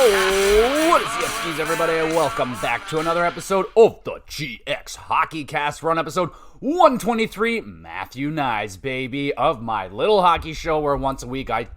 What is the Knies, everybody, and welcome back to another episode of the GXHockeyCast. We're on episode 123, Matthew Knies, baby, of my little hockey show where once a week I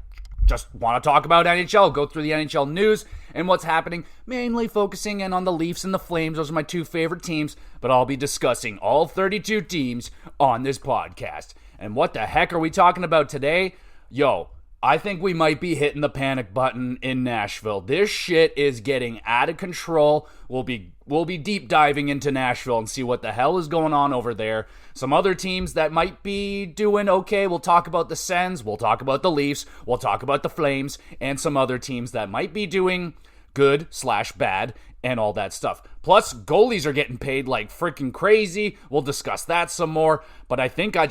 just want to talk about NHL, go through the NHL news and what's happening, mainly focusing in on the Leafs and the Flames. Those are my two favorite teams, but I'll be discussing all 32 teams on this podcast. And what the heck are we talking about today? Yo, I think we might be hitting the panic button in Nashville. This shit is getting out of control. We'll be deep diving into Nashville and see what the hell is going on over there. Some other teams that might be doing okay. We'll talk about the Sens. We'll talk about the Leafs. We'll talk about the Flames and some other teams that might be doing good/bad and all that stuff. Plus, goalies are getting paid like freaking crazy. We'll discuss that some more. But I think I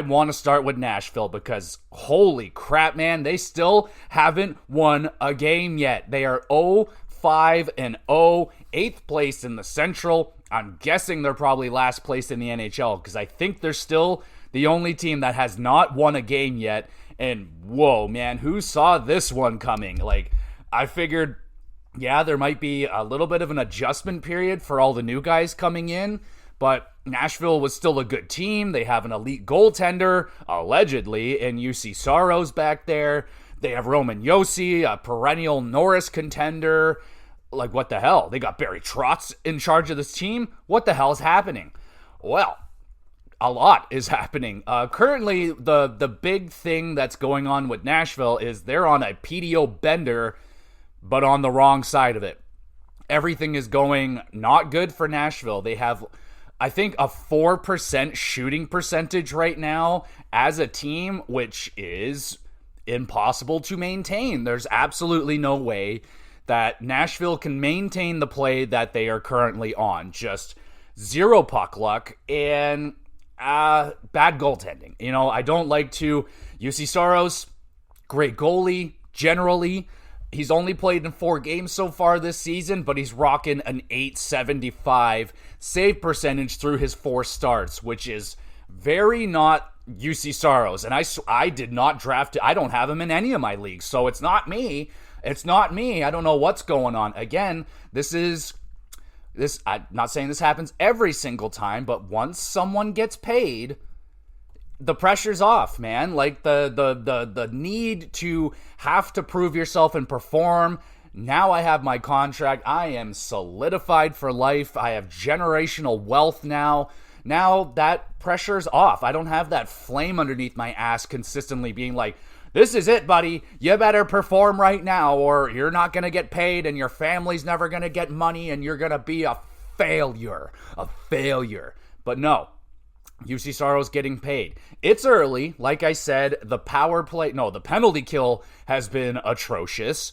want to start with Nashville because holy crap, man, they still haven't won a game yet. They are 0-5-0, 8th place in the Central. I'm guessing they're probably last place in the NHL because I think they're still the only team that has not won a game yet. And whoa, man, who saw this one coming? Like, I figured, yeah, there might be a little bit of an adjustment period for all the new guys coming in, but Nashville was still a good team. They have an elite goaltender, allegedly, and UC Saros back there. They have Roman Josi, a perennial Norris contender. Like, what the hell? They got Barry Trotz in charge of this team? What the hell is happening? Well, a lot is happening. Currently, the big thing that's going on with Nashville is they're on a PDO bender, but on the wrong side of it. Everything is going not good for Nashville. They have, I think, a 4% shooting percentage right now as a team, which is impossible to maintain. There's absolutely no way that Nashville can maintain the play that they are currently on. Just zero puck luck and bad goaltending. You know, I don't like to... UC Saros, great goalie, generally. He's only played in 4 games so far this season, but he's rocking an .875 save percentage through his 4 starts, which is very not UC Saros. And I did not draft it. I don't have him in any of my leagues, so it's not me. It's not me. I don't know what's going on. Again, I'm not saying this happens every single time, but once someone gets paid, the pressure's off, man. Like the need to have to prove yourself and perform. Now I have my contract. I am solidified for life. I have generational wealth now. Now that pressure's off. I don't have that flame underneath my ass consistently being like, this is it, buddy. You better perform right now or you're not going to get paid and your family's never going to get money and you're going to be a failure. A failure. But no. UC Saros getting paid. It's early. Like I said, the penalty kill has been atrocious.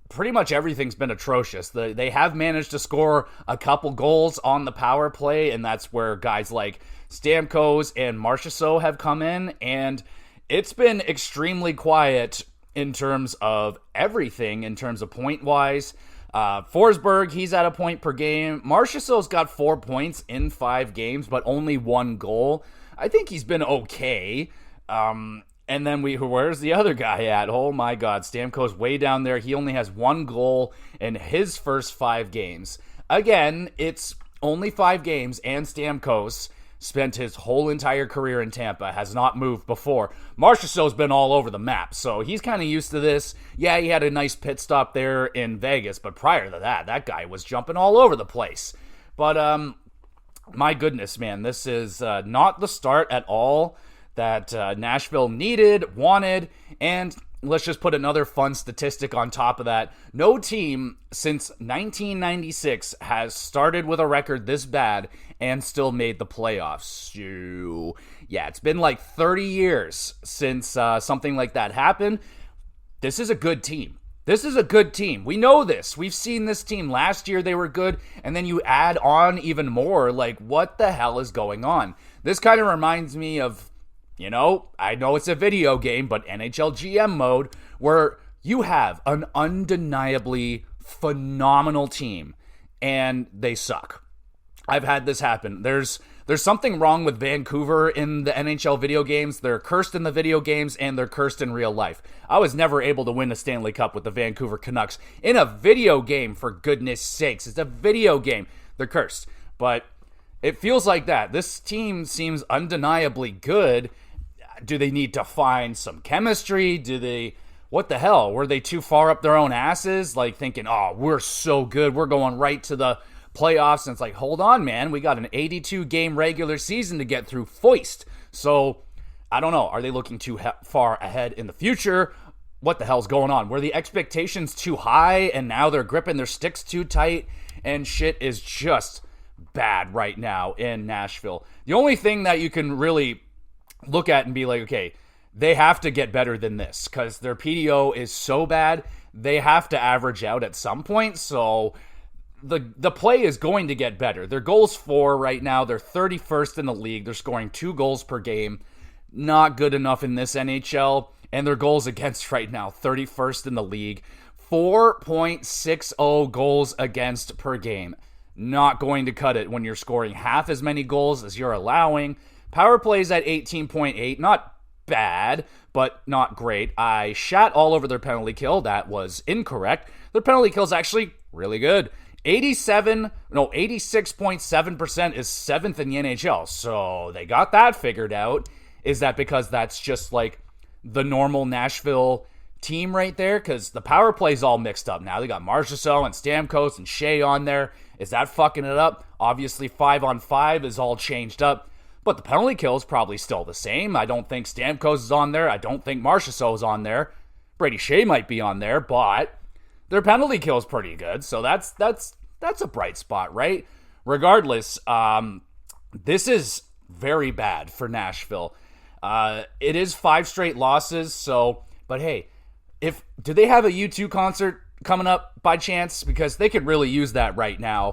Pretty much everything's been atrocious. They have managed to score a couple goals on the power play, and that's where guys like Stamkos and Marchessault have come in, and it's been extremely quiet in terms of everything, in terms of point-wise. Forsberg, he's at a point per game. Marchessault's got 4 points in 5 games, but only 1 goal. I think he's been okay. And then where's the other guy at? Oh my God, Stamkos way down there. He only has 1 goal in his first 5 games. Again, it's only 5 games, and Stamkos spent his whole entire career in Tampa, has not moved before. Marchessault's been all over the map, so he's kind of used to this. Yeah, he had a nice pit stop there in Vegas, but prior to that, that guy was jumping all over the place. But, my goodness, man, this is not the start at all that Nashville needed, wanted, and let's just put another fun statistic on top of that. No team since 1996 has started with a record this bad and still made the playoffs. So, yeah, it's been like 30 years since something like that happened. This is a good team. This is a good team. We know this. We've seen this team. Last year they were good, and then you add on even more. Like, what the hell is going on? This kind of reminds me of, you know, I know it's a video game, but NHL GM mode, where you have an undeniably phenomenal team, and they suck. I've had this happen. There's There's something wrong with Vancouver in the NHL video games. They're cursed in the video games, and they're cursed in real life. I was never able to win a Stanley Cup with the Vancouver Canucks in a video game, for goodness sakes. It's a video game. They're cursed. But it feels like that. This team seems undeniably good. Do they need to find some chemistry? What the hell? Were they too far up their own asses? Like thinking, oh, we're so good. We're going right to the playoffs. And it's like, hold on, man. We got an 82-game regular season to get through foist. So, I don't know. Are they looking too far ahead in the future? What the hell's going on? Were the expectations too high and now they're gripping their sticks too tight? And shit is just bad right now in Nashville. The only thing that you can really look at and be like, okay, they have to get better than this because their PDO is so bad. They have to average out at some point. So the play is going to get better. Their goals for right now, they're 31st in the league. They're scoring 2 goals per game. Not good enough in this NHL. And their goals against right now, 31st in the league. 4.60 goals against per game. Not going to cut it when you're scoring half as many goals as you're allowing. Power plays at 18.8. Not bad, but not great. I shat all over their penalty kill. That was incorrect. Their penalty kill is actually really good. 86.7% is 7th in the NHL. So they got that figured out. Is that because that's just like the normal Nashville team right there? Because the power play's all mixed up now. They got Marchessault and Stamkos and Shea on there. Is that fucking it up? Obviously 5-on-5 is all changed up. But the penalty kill is probably still the same. I don't think Stamkos is on there. I don't think Marchessault is on there. Brady Shea might be on there, but their penalty kill is pretty good. So that's a bright spot, right? Regardless, this is very bad for Nashville. It is 5 straight losses. So, but hey, do they have a U2 concert coming up by chance? Because they could really use that right now.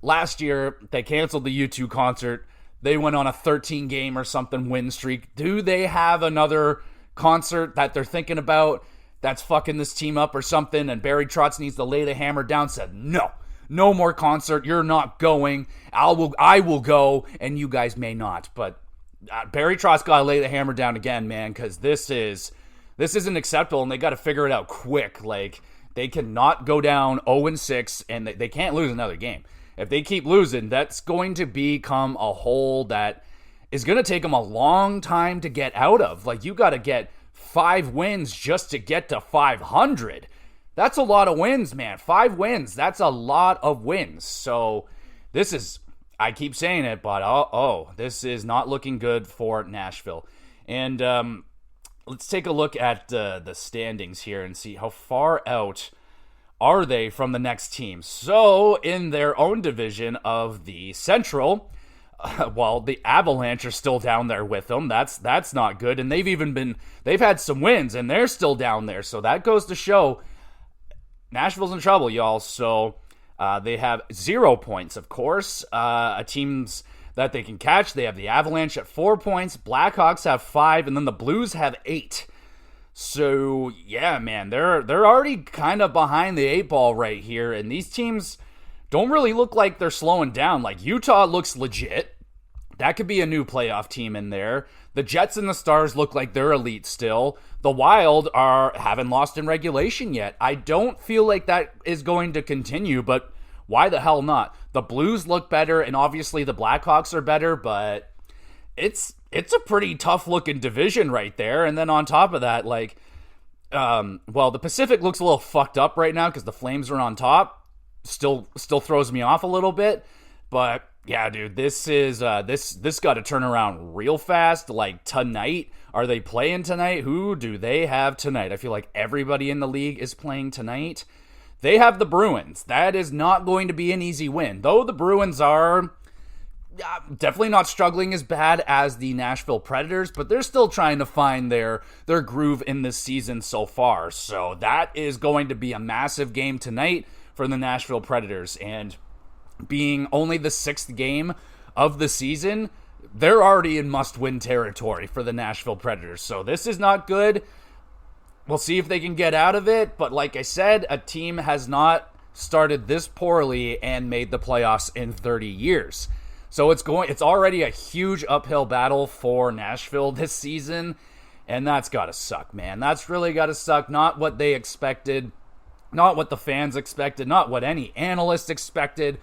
Last year, they canceled the U2 concert. They went on a 13-game or something win streak. Do they have another concert that they're thinking about that's fucking this team up or something? And Barry Trotz needs to lay the hammer down. Said, no more concert. You're not going. I will go, and you guys may not. But Barry Trotz got to lay the hammer down again, man, because this isn't acceptable, and they got to figure it out quick. Like, they cannot go down 0-6, and they can't lose another game. If they keep losing, that's going to become a hole that is going to take them a long time to get out of. Like, you got to get 5 wins just to get to 500. That's a lot of wins, man. 5 wins, that's a lot of wins. So this is, I keep saying it, but this is not looking good for Nashville. And let's take a look at the standings here and see how far out are they from the next team. So, in their own division of the Central, the Avalanche are still down there with them. That's not good. And they've had some wins, and they're still down there. So that goes to show Nashville's in trouble, y'all. So they have 0 points, of course. Teams that they can catch, they have the Avalanche at 4 points. Blackhawks have 5, and then the Blues have 8. So, yeah, man, they're already kind of behind the 8 ball right here, and these teams don't really look like they're slowing down. Like, Utah looks legit. That could be a new playoff team in there. The Jets and the Stars look like they're elite still. The Wild haven't lost in regulation yet. I don't feel like that is going to continue, but why the hell not? The Blues look better, and obviously the Blackhawks are better, but it's a pretty tough-looking division right there. And then on top of that, the Pacific looks a little fucked up right now because the Flames are on top. Still throws me off a little bit. But, yeah, dude, this got to turn around real fast. Like, tonight, are they playing tonight? Who do they have tonight? I feel like everybody in the league is playing tonight. They have the Bruins. That is not going to be an easy win. Though the Bruins are definitely not struggling as bad as the Nashville Predators, but they're still trying to find their groove in this season so far. So that is going to be a massive game tonight for the Nashville Predators. And being only the 6th game of the season, they're already in must-win territory for the Nashville Predators. So this is not good. We'll see if they can get out of it. But like I said, a team has not started this poorly and made the playoffs in 30 years. So it's already a huge uphill battle for Nashville this season, and that's gotta suck, man. That's really gotta suck. Not what they expected, not what the fans expected, not what any analyst expected.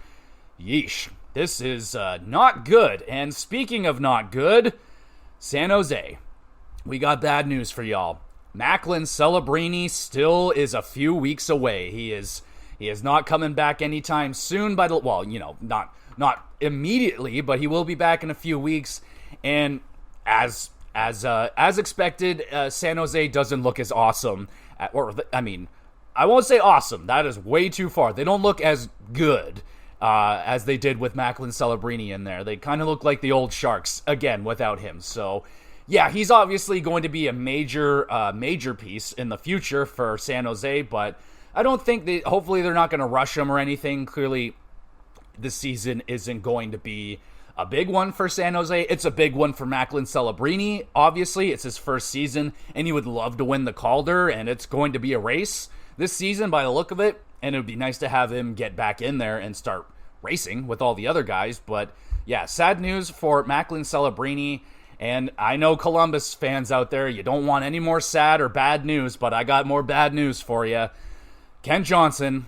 Yeesh. This is not good. And speaking of not good, San Jose, we got bad news for y'all. Macklin Celebrini still is a few weeks away. He is not coming back anytime soon. Not immediately, but he will be back in a few weeks. And as expected, San Jose doesn't look as awesome. I won't say awesome. That is way too far. They don't look as good as they did with Macklin Celebrini in there. They kind of look like the old Sharks again without him. So, yeah, he's obviously going to be a major piece in the future for San Jose, but I don't think hopefully they're not going to rush him or anything. Clearly, this season isn't going to be a big one for San Jose. It's a big one for Macklin Celebrini. Obviously, it's his first season, and he would love to win the Calder, and it's going to be a race this season by the look of it, and it would be nice to have him get back in there and start racing with all the other guys. But, yeah, sad news for Macklin Celebrini. And I know Columbus fans out there, you don't want any more sad or bad news, but I got more bad news for you. Kent Johnson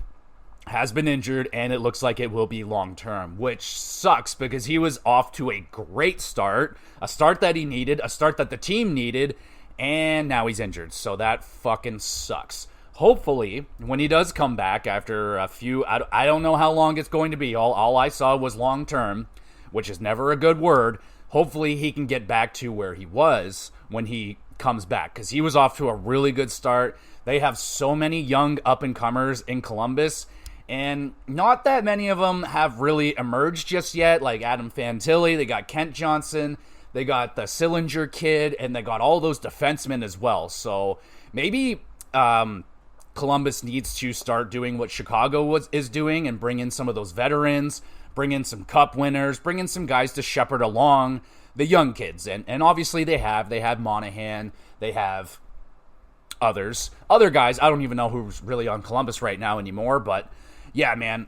has been injured, and it looks like it will be long-term, which sucks because he was off to a great start, a start that he needed, a start that the team needed, and now he's injured. So that fucking sucks. Hopefully, when he does come back after a few, I don't know how long it's going to be. All I saw was long-term, which is never a good word. Hopefully he can get back to where he was when he comes back, because he was off to a really good start. They have so many young up-and-comers in Columbus, and not that many of them have really emerged just yet, like Adam Fantilli. They got Kent Johnson, they got the Sillinger kid, and they got all those defensemen as well. So maybe Columbus needs to start doing what Chicago is doing and bring in some of those veterans, bring in some cup winners, bring in some guys to shepherd along the young kids. And obviously they have Monahan, they have other guys. I don't even know who's really on Columbus right now anymore, but yeah, man,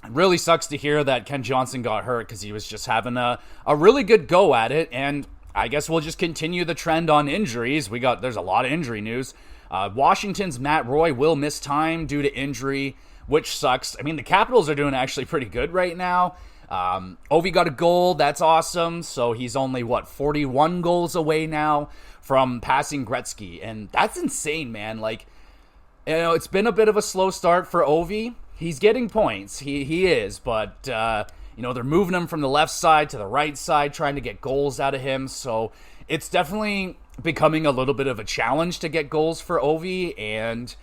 it really sucks to hear that Ken Johnson got hurt because he was just having a really good go at it. And I guess we'll just continue the trend on injuries. There's a lot of injury news. Washington's Matt Roy will miss time due to injury, which sucks. I mean, the Capitals are doing actually pretty good right now. Ovi got a goal. That's awesome. So he's only, 41 goals away now from passing Gretzky. And that's insane, man. Like, it's been a bit of a slow start for Ovi. He's getting points. He is. But, they're moving him from the left side to the right side, trying to get goals out of him. So it's definitely becoming a little bit of a challenge to get goals for Ovi. And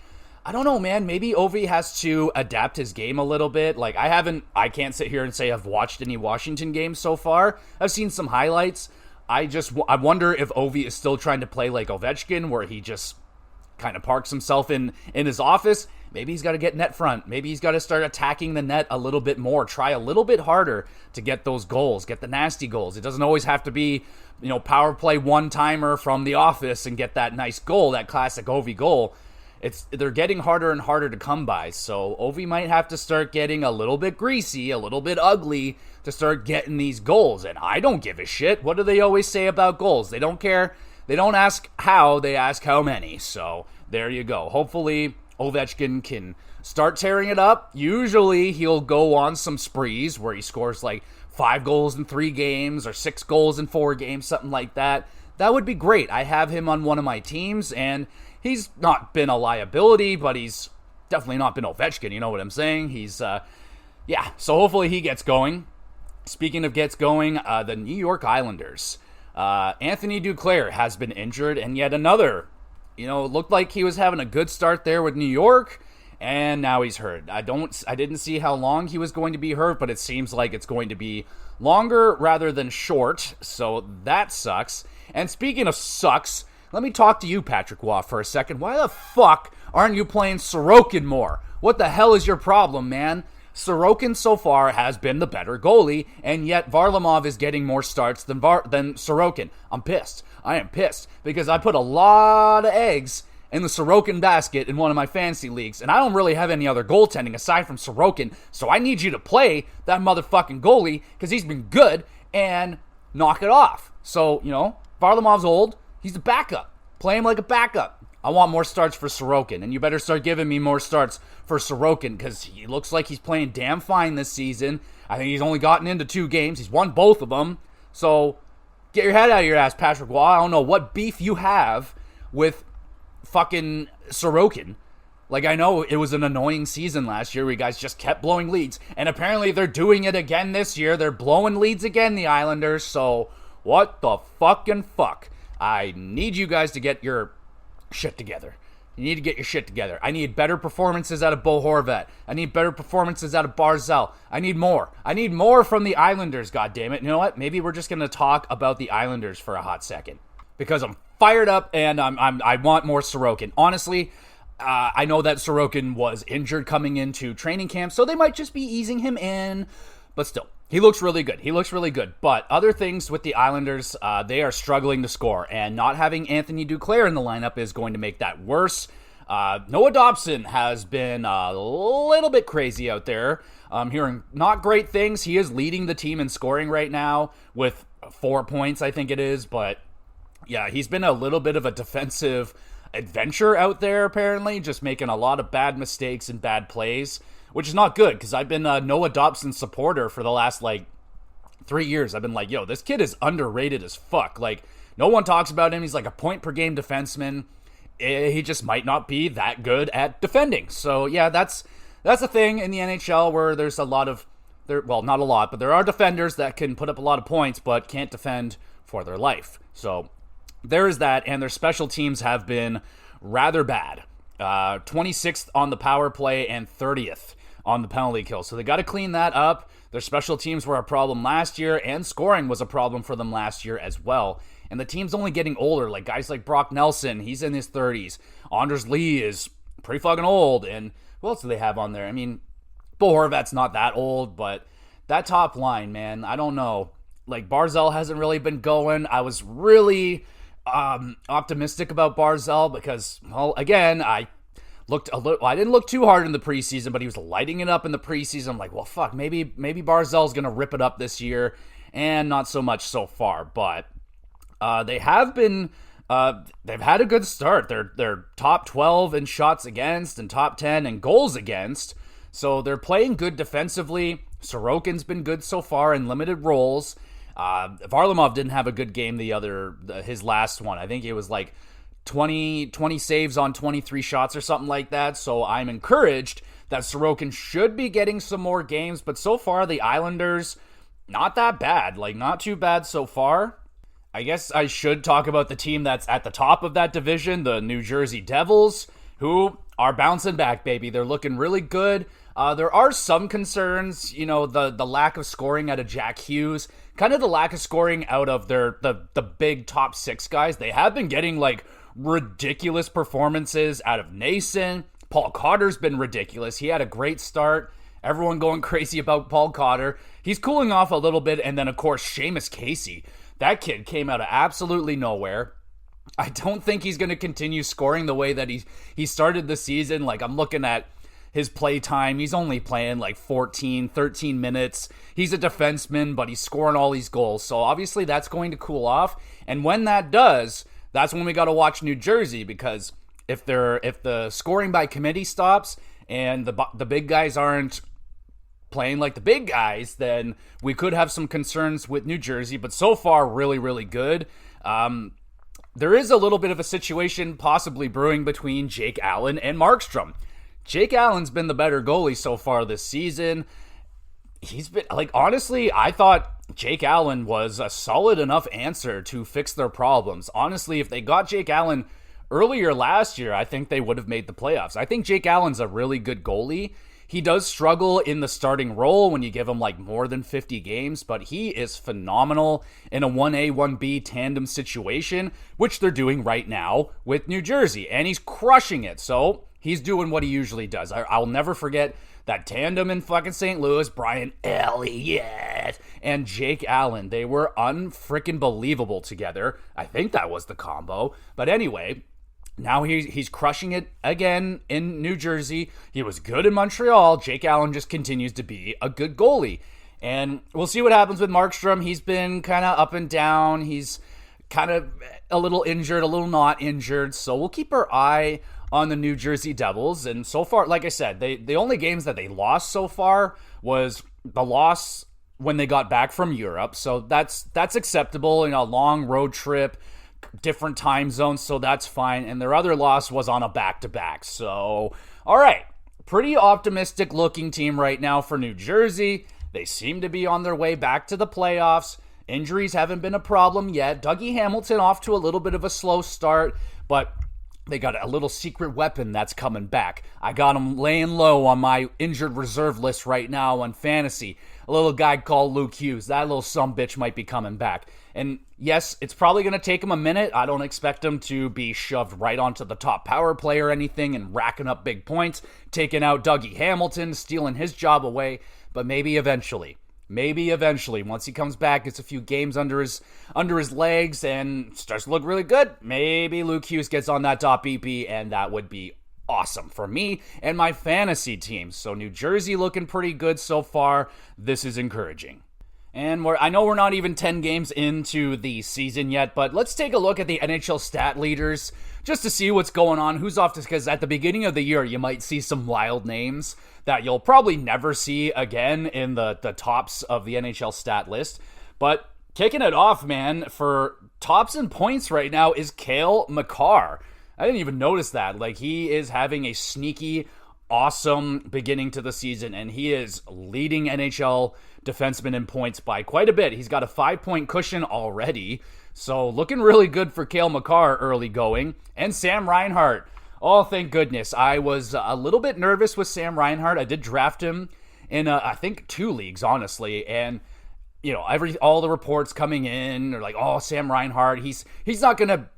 I don't know, man. Maybe Ovi has to adapt his game a little bit. Like, I can't sit here and say I've watched any Washington games so far. I've seen some highlights. I wonder if Ovi is still trying to play like Ovechkin, where he just kind of parks himself in his office. Maybe he's got to get net front. Maybe he's got to start attacking the net a little bit more. Try a little bit harder to get those goals, get the nasty goals. It doesn't always have to be, power play one-timer from the office and get that nice goal, that classic Ovi goal. They're getting harder and harder to come by, so Ovi might have to start getting a little bit greasy, a little bit ugly to start getting these goals, and I don't give a shit. What do they always say about goals? They don't care. They don't ask how, they ask how many, so there you go. Hopefully Ovechkin can start tearing it up. Usually he'll go on some sprees where he scores like 5 goals in 3 games or 6 goals in 4 games, something like that. That would be great. I have him on one of my teams, and he's not been a liability, but he's definitely not been Ovechkin, you know what I'm saying? He's, so hopefully he gets going. Speaking of gets going, the New York Islanders. Anthony Duclair has been injured, and yet another, it looked like he was having a good start there with New York, and now he's hurt. I didn't see how long he was going to be hurt, but it seems like it's going to be longer rather than short, so that sucks. And speaking of sucks, let me talk to you, Patrick Waugh, for a second. Why the fuck aren't you playing Sorokin more? What the hell is your problem, man? Sorokin so far has been the better goalie, and yet Varlamov is getting more starts than Sorokin. I'm pissed. I am pissed because I put a lot of eggs in the Sorokin basket in one of my fantasy leagues, and I don't really have any other goaltending aside from Sorokin, so I need you to play that motherfucking goalie, because he's been good, and knock it off. So, Varlamov's old. He's a backup. Play him like a backup. I want more starts for Sorokin, and you better start giving me more starts for Sorokin, because he looks like he's playing damn fine this season. I think he's only gotten into 2 games. He's won both of them. So get your head out of your ass, Patrick Waugh. I don't know what beef you have with fucking Sorokin. Like, I know it was an annoying season last year where you guys just kept blowing leads, and apparently they're doing it again this year. They're blowing leads again, the Islanders, so what the fucking fuck? I need you guys to get your shit together. You need to get your shit together. I need better performances out of Bo Horvat. I need better performances out of Barzal. I need more. I need more from the Islanders, goddammit. You know what? Maybe we're just going to talk about the Islanders for a hot second, because I'm fired up and I want more Sorokin. Honestly, I know that Sorokin was injured coming into training camp, so they might just be easing him in, but still. He looks really good. He looks really good. But other things with the Islanders, they are struggling to score. And not having Anthony Duclair in the lineup is going to make that worse. Noah Dobson has been a little bit crazy out there. I'm hearing not great things. He is leading the team in scoring right now with 4 points, I think it is. But yeah, he's been a little bit of a defensive adventure out there, apparently. Just making a lot of bad mistakes and bad plays, which is not good, because I've been a Noah Dobson supporter for the last, 3 years. I've been like, yo, this kid is underrated as fuck. Like, no one talks about him. He's like a point-per-game defenseman. He just might not be that good at defending. So, yeah, that's a thing in the NHL where there's a lot of, not a lot, but there are defenders that can put up a lot of points but can't defend for their life. So, there is that, and their special teams have been rather bad. 26th on the power play and 30th on the penalty kill. So they got to clean that up. Their special teams were a problem last year, and scoring was a problem for them last year as well. And the team's only getting older. Like guys like Brock Nelson, he's in his 30s. Anders Lee is pretty fucking old. And who else do they have on there? I mean, Bo Horvat's not that old, but that top line, man, I don't know. Like Barzal hasn't really been going. I was really optimistic about Barzal because, well, again, I didn't look too hard in the preseason, but he was lighting it up in the preseason. I'm like, well, fuck, maybe Barzal's going to rip it up this year, and not so much so far. But they have been, they've had a good start. They're top 12 in shots against and top 10 in goals against. So they're playing good defensively. Sorokin's been good so far in limited roles. Varlamov didn't have a good game his last one. I think it was like 20 saves on 23 shots or something like that. So I'm encouraged that Sorokin should be getting some more games. But so far, the Islanders, not that bad. Like, not too bad so far. I guess I should talk about the team that's at the top of that division, the New Jersey Devils, who are bouncing back, baby. They're looking really good. There are some concerns, the lack of scoring out of Jack Hughes, kind of the lack of scoring out of the big top 6 guys. They have been getting like ridiculous performances out of Nason. Paul Cotter's been ridiculous. He had a great start. Everyone going crazy about Paul Cotter. He's cooling off a little bit. And then, of course, Seamus Casey. That kid came out of absolutely nowhere. I don't think he's going to continue scoring the way that he started the season. Like, I'm looking at his play time. He's only playing like 14, 13 minutes. He's a defenseman, but he's scoring all these goals. So obviously that's going to cool off. And when that does, that's when we got to watch New Jersey, because if the scoring by committee stops and the big guys aren't playing like the big guys, then we could have some concerns with New Jersey. But so far, really, really good. There is a little bit of a situation possibly brewing between Jake Allen and Markstrom. Jake Allen's been the better goalie so far this season. He's been, honestly, I thought Jake Allen was a solid enough answer to fix their problems. Honestly, if they got Jake Allen earlier last year, I think they would have made the playoffs. I think Jake Allen's a really good goalie. He does struggle in the starting role when you give him more than 50 games, but he is phenomenal in a 1A, 1B tandem situation, which they're doing right now with New Jersey, and he's crushing it. So he's doing what he usually does. I'll never forget that tandem in fucking St. Louis, Brian Elliott and Jake Allen. They were unfreaking believable together. I think that was the combo. But anyway, Now he's crushing it again in New Jersey. He was good in Montreal. Jake Allen just continues to be a good goalie. And we'll see what happens with Markstrom. He's been kind of up and down. He's kind of a little injured, a little not injured. So we'll keep our eye on the New Jersey Devils. And so far, like I said, the only games that they lost so far was the loss when they got back from Europe. So that's acceptable in a long road trip, different time zones, so that's fine. And their other loss was on a back-to-back. So, all right, pretty optimistic looking team right now for New Jersey. They seem to be on their way back to the playoffs. Injuries haven't been a problem yet. Dougie Hamilton off to a little bit of a slow start, but they got a little secret weapon that's coming back. I got him laying low on my injured reserve list right now on fantasy. A little guy called Luke Hughes. That little sumbitch might be coming back. And yes, it's probably going to take him a minute. I don't expect him to be shoved right onto the top power play or anything and racking up big points, taking out Dougie Hamilton, stealing his job away. But maybe eventually, once he comes back, gets a few games under his legs and starts to look really good, maybe Luke Hughes gets on that top EP, and that would be awesome for me and my fantasy team. So New Jersey looking pretty good so far. This is encouraging. And I know we're not even 10 games into the season yet, but let's take a look at the NHL stat leaders just to see what's going on, who's off to, because at the beginning of the year, you might see some wild names that you'll probably never see again in the tops of the NHL stat list. But kicking it off, man, for tops and points right now is Cale Makar. I didn't even notice that. Like, he is having a sneaky, awesome beginning to the season, and he is leading NHL defenseman in points by quite a bit. He's got a 5-point cushion already, so looking really good for Cale Makar early going. And Sam Reinhart. Oh, thank goodness. I was a little bit nervous with Sam Reinhart. I did draft him in, I think, 2 leagues, honestly, and you know, all the reports coming in are like, oh, Sam Reinhart, he's not going to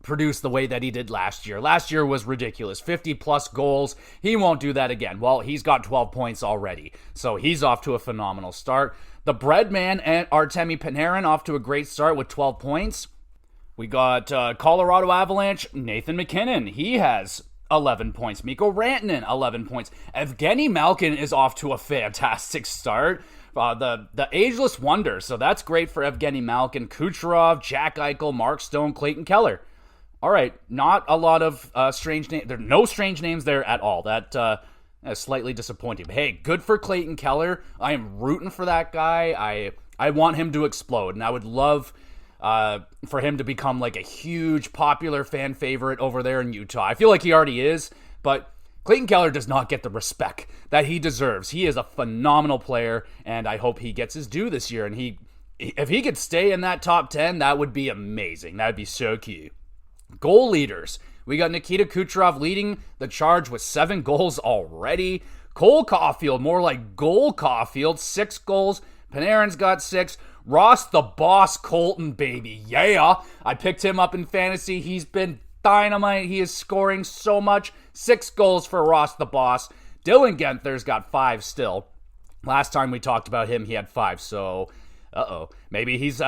produce the way that he did last year. Last year was ridiculous. 50-plus goals. He won't do that again. Well, he's got 12 points already, so he's off to a phenomenal start. The bread man and Artemi Panarin off to a great start with 12 points. We got Colorado Avalanche, Nathan MacKinnon. He has 11 points. Mikko Rantanen, 11 points. Evgeny Malkin is off to a fantastic start. The ageless wonder, so that's great for Evgeny Malkin. Kucherov, Jack Eichel, Mark Stone, Clayton Keller. All right, not a lot of strange names. There are no strange names there at all. That is slightly disappointing. But hey, good for Clayton Keller. I am rooting for that guy. I want him to explode, and I would love for him to become like a huge popular fan favorite over there in Utah. I feel like he already is, but Clayton Keller does not get the respect that he deserves. He is a phenomenal player, and I hope he gets his due this year. And if he could stay in that top 10, that would be amazing. That would be so cute. Goal leaders. We got Nikita Kucherov leading the charge with 7 goals already. Cole Caulfield, more like Goal Caulfield, 6 goals. Panarin's got 6. Ross the Boss Colton, baby. Yeah. I picked him up in fantasy. He's been dynamite. He is scoring so much. 6 goals for Ross the Boss. Dylan Guenther's got 5 still. Last time we talked about him, he had 5. So, maybe he's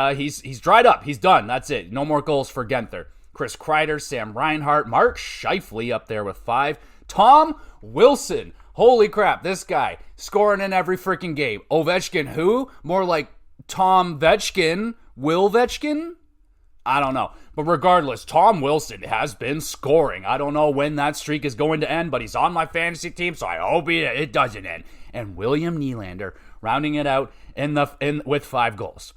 dried up. He's done. That's it. No more goals for Guenther. Chris Kreider, Sam Reinhart, Mark Scheifele up there with 5. Tom Wilson. Holy crap, this guy scoring in every freaking game. Ovechkin who? More like Tom Vetchkin. Will Vetchkin? I don't know. But regardless, Tom Wilson has been scoring. I don't know when that streak is going to end, but he's on my fantasy team, so I hope it doesn't end. And William Nylander rounding it out with 5 goals.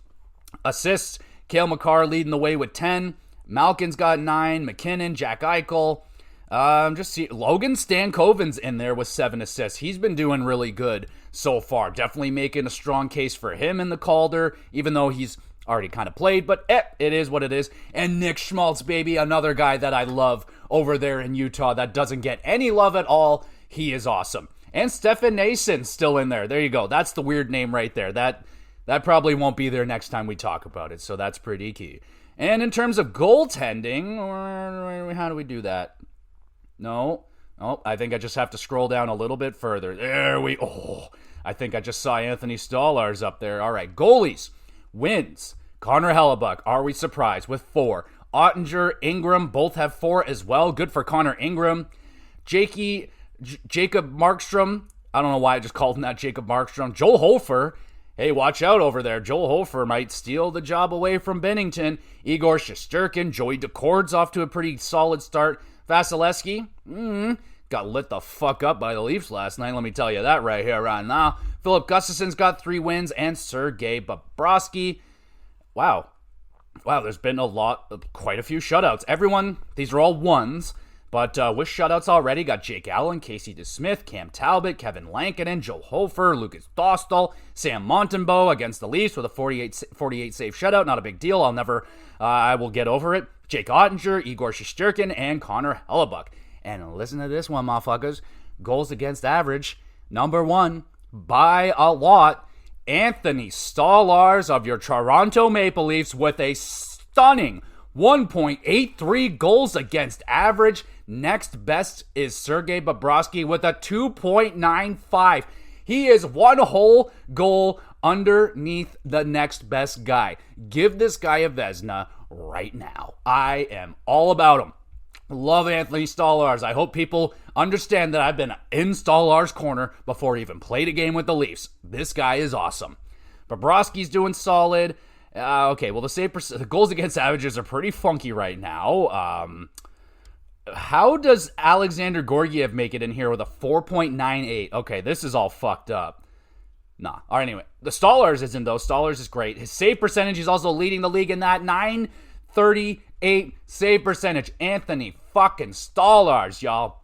Assists, Cale Makar leading the way with 10. Malkin's got 9. McKinnon, Jack Eichel. Logan Stankoven's in there with 7 assists. He's been doing really good so far. Definitely making a strong case for him in the Calder, even though he's already kind of played, but it is what it is. And Nick Schmaltz, baby, another guy that I love over there in Utah that doesn't get any love at all. He is awesome. And Stefan Nason still in there. There you go. That's the weird name right there. That probably won't be there next time we talk about it, so that's pretty key. And in terms of goaltending, how do we do that? No. Oh, I think I just have to scroll down a little bit further. I think I just saw Anthony Stolarz up there. All right, goalies. Wins. Connor Hellebuck, are we surprised, with 4. Ottinger, Ingram both have 4 as well. Good for Connor Ingram. Jacob Markstrom. I don't know why I just called him that, Jacob Markstrom. Joel Hofer. Hey, watch out over there. Joel Hofer might steal the job away from Bennington. Igor Shesterkin. Joey Decord's off to a pretty solid start. Vasilevsky. Got lit the fuck up by the Leafs last night. Let me tell you that right here, right now. Philip Gustafson's got 3 wins. And Sergei Bobrovsky. Wow, there's been quite a few shutouts. Everyone, these are all ones. But with shutouts already, got Jake Allen, Casey DeSmith, Cam Talbot, Kevin Lankinen, Joe Hofer, Lucas Dostal, Sam Montembeault against the Leafs with a 48 save shutout. Not a big deal. I will get over it. Jake Ottinger, Igor Shesterkin, and Connor Hellebuck. And listen to this one, motherfuckers. Goals against average, number 1, by a lot. Anthony Stolarz of your Toronto Maple Leafs with a stunning 1.83 goals against average. Next best is Sergei Bobrovsky with a 2.95. He is 1 whole goal underneath the next best guy. Give this guy a Vezina right now. I am all about him. Love Anthony Stolarz. I hope people understand that I've been in Stolarz' corner before he even played a game with the Leafs. This guy is awesome. Bobrovsky's doing solid. Okay, well, the goals against averages are pretty funky right now. How does Alexander Georgiev make it in here with a 4.98? Okay, this is all fucked up. Nah. All right, anyway. The Stolarz isn't, though. Stolarz is great. His save percentage, he's also leading the league in that. 938 save percentage. Anthony fucking Stolarz, y'all.